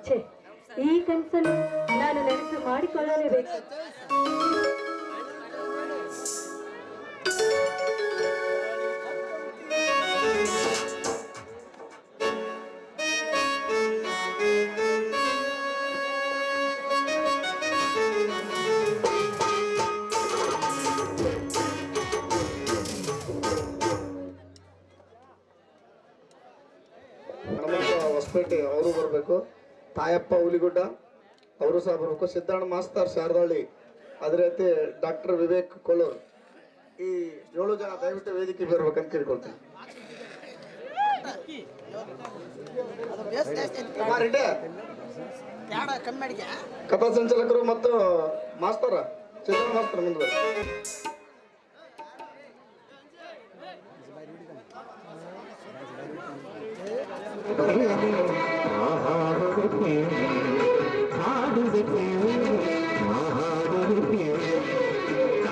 ಛೇ, ಈ ಕನಸನ್ನು ನಾನು ನೆನಪು ಮಾಡಿಕೊಳ್ಳಲೇಬೇಕು. ಹೊಸಪೇಟೆ ಅವರು ಬರಬೇಕು. ತಾಯಪ್ಪ ಹುಲಿಗುಡ್ಡ ಅವರು ಸಹ ಬರಬೇಕು. ಸಿದ್ದಣ್ಣ ಮಾಸ್ತರ್ ಶಾರದಾಳಿ, ಅದೇ ರೀತಿ ಡಾಕ್ಟರ್ ವಿವೇಕ್ ಕೊಳೂರ್, ಈ 7 ಜನ ದಯವಿಟ್ಟು ವೇದಿಕೆ ಬರ್ಬೇಕಂತ ಕೇಳ್ಕೊಳ್ತೀನಿ. ಕಥಾ ಸಂಚಾಲಕರು ಮತ್ತು ಮಾಸ್ತರ ಸಿದ್ದಣ್ಣ ಮಾಸ್ತರ್ ಮುಂದೆ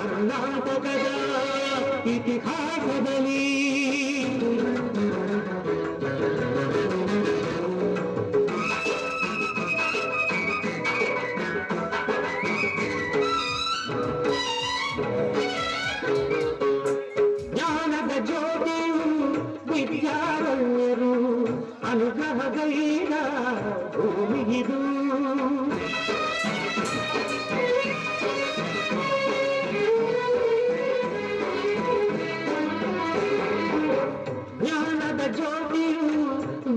ಕರ್ನಾಟಕದ ಇತಿಹಾಸದಲ್ಲಿ ಜ್ಞಾನದ ಜ್ಯೋತಿಯು ವಿದ್ಯಾರಣ್ಯರು ಅನುಗ್ರಹಗೈದ ಭೂಮಿಗಿದು. ಜ್ಞಾನದ ಜ್ಯೋತಿಯು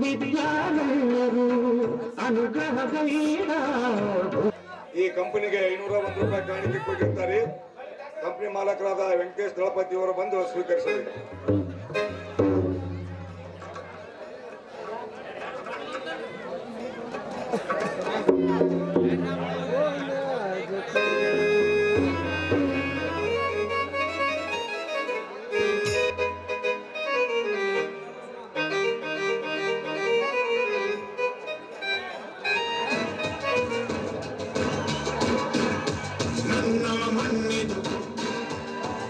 ವಿದ್ಯಾರಣ್ಯರು ಅನುಗ್ರಹಗೈದ. ಈ ಕಂಪನಿಗೆ 501 ರೂಪಾಯಿ ಕಾಣಿಕೆ ಕೊಟ್ಟಿರ್ತಾರೆ. ಕಂಪನಿ ಮಾಲಕರಾದ ವೆಂಕಟೇಶ್ ದಳಪತಿ ಅವರು ಬಂದು ಸ್ವೀಕರಿಸಬೇಕು.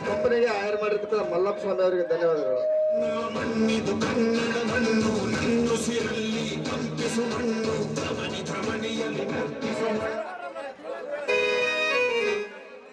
ಕಂಪನಿಗೆ ಹೈರ್ ಮಾಡಿರ್ತಕ್ಕಂಥ ಮಲ್ಲಪ್ಪ ಸ್ವಾಮಿ ಅವರಿಗೆ ಧನ್ಯವಾದಗಳು. ಮಣ್ಣಿದು ಕನ್ನಡ ಮಣ್ಣು ನನ್ನುಸಿರಲ್ಲಿ ಕಂಪಿಸು ಮಣ್ಣು ಧಮನಿಯಲ್ಲಿ ನರ್ತಿಸು ಮಣ್ಣು.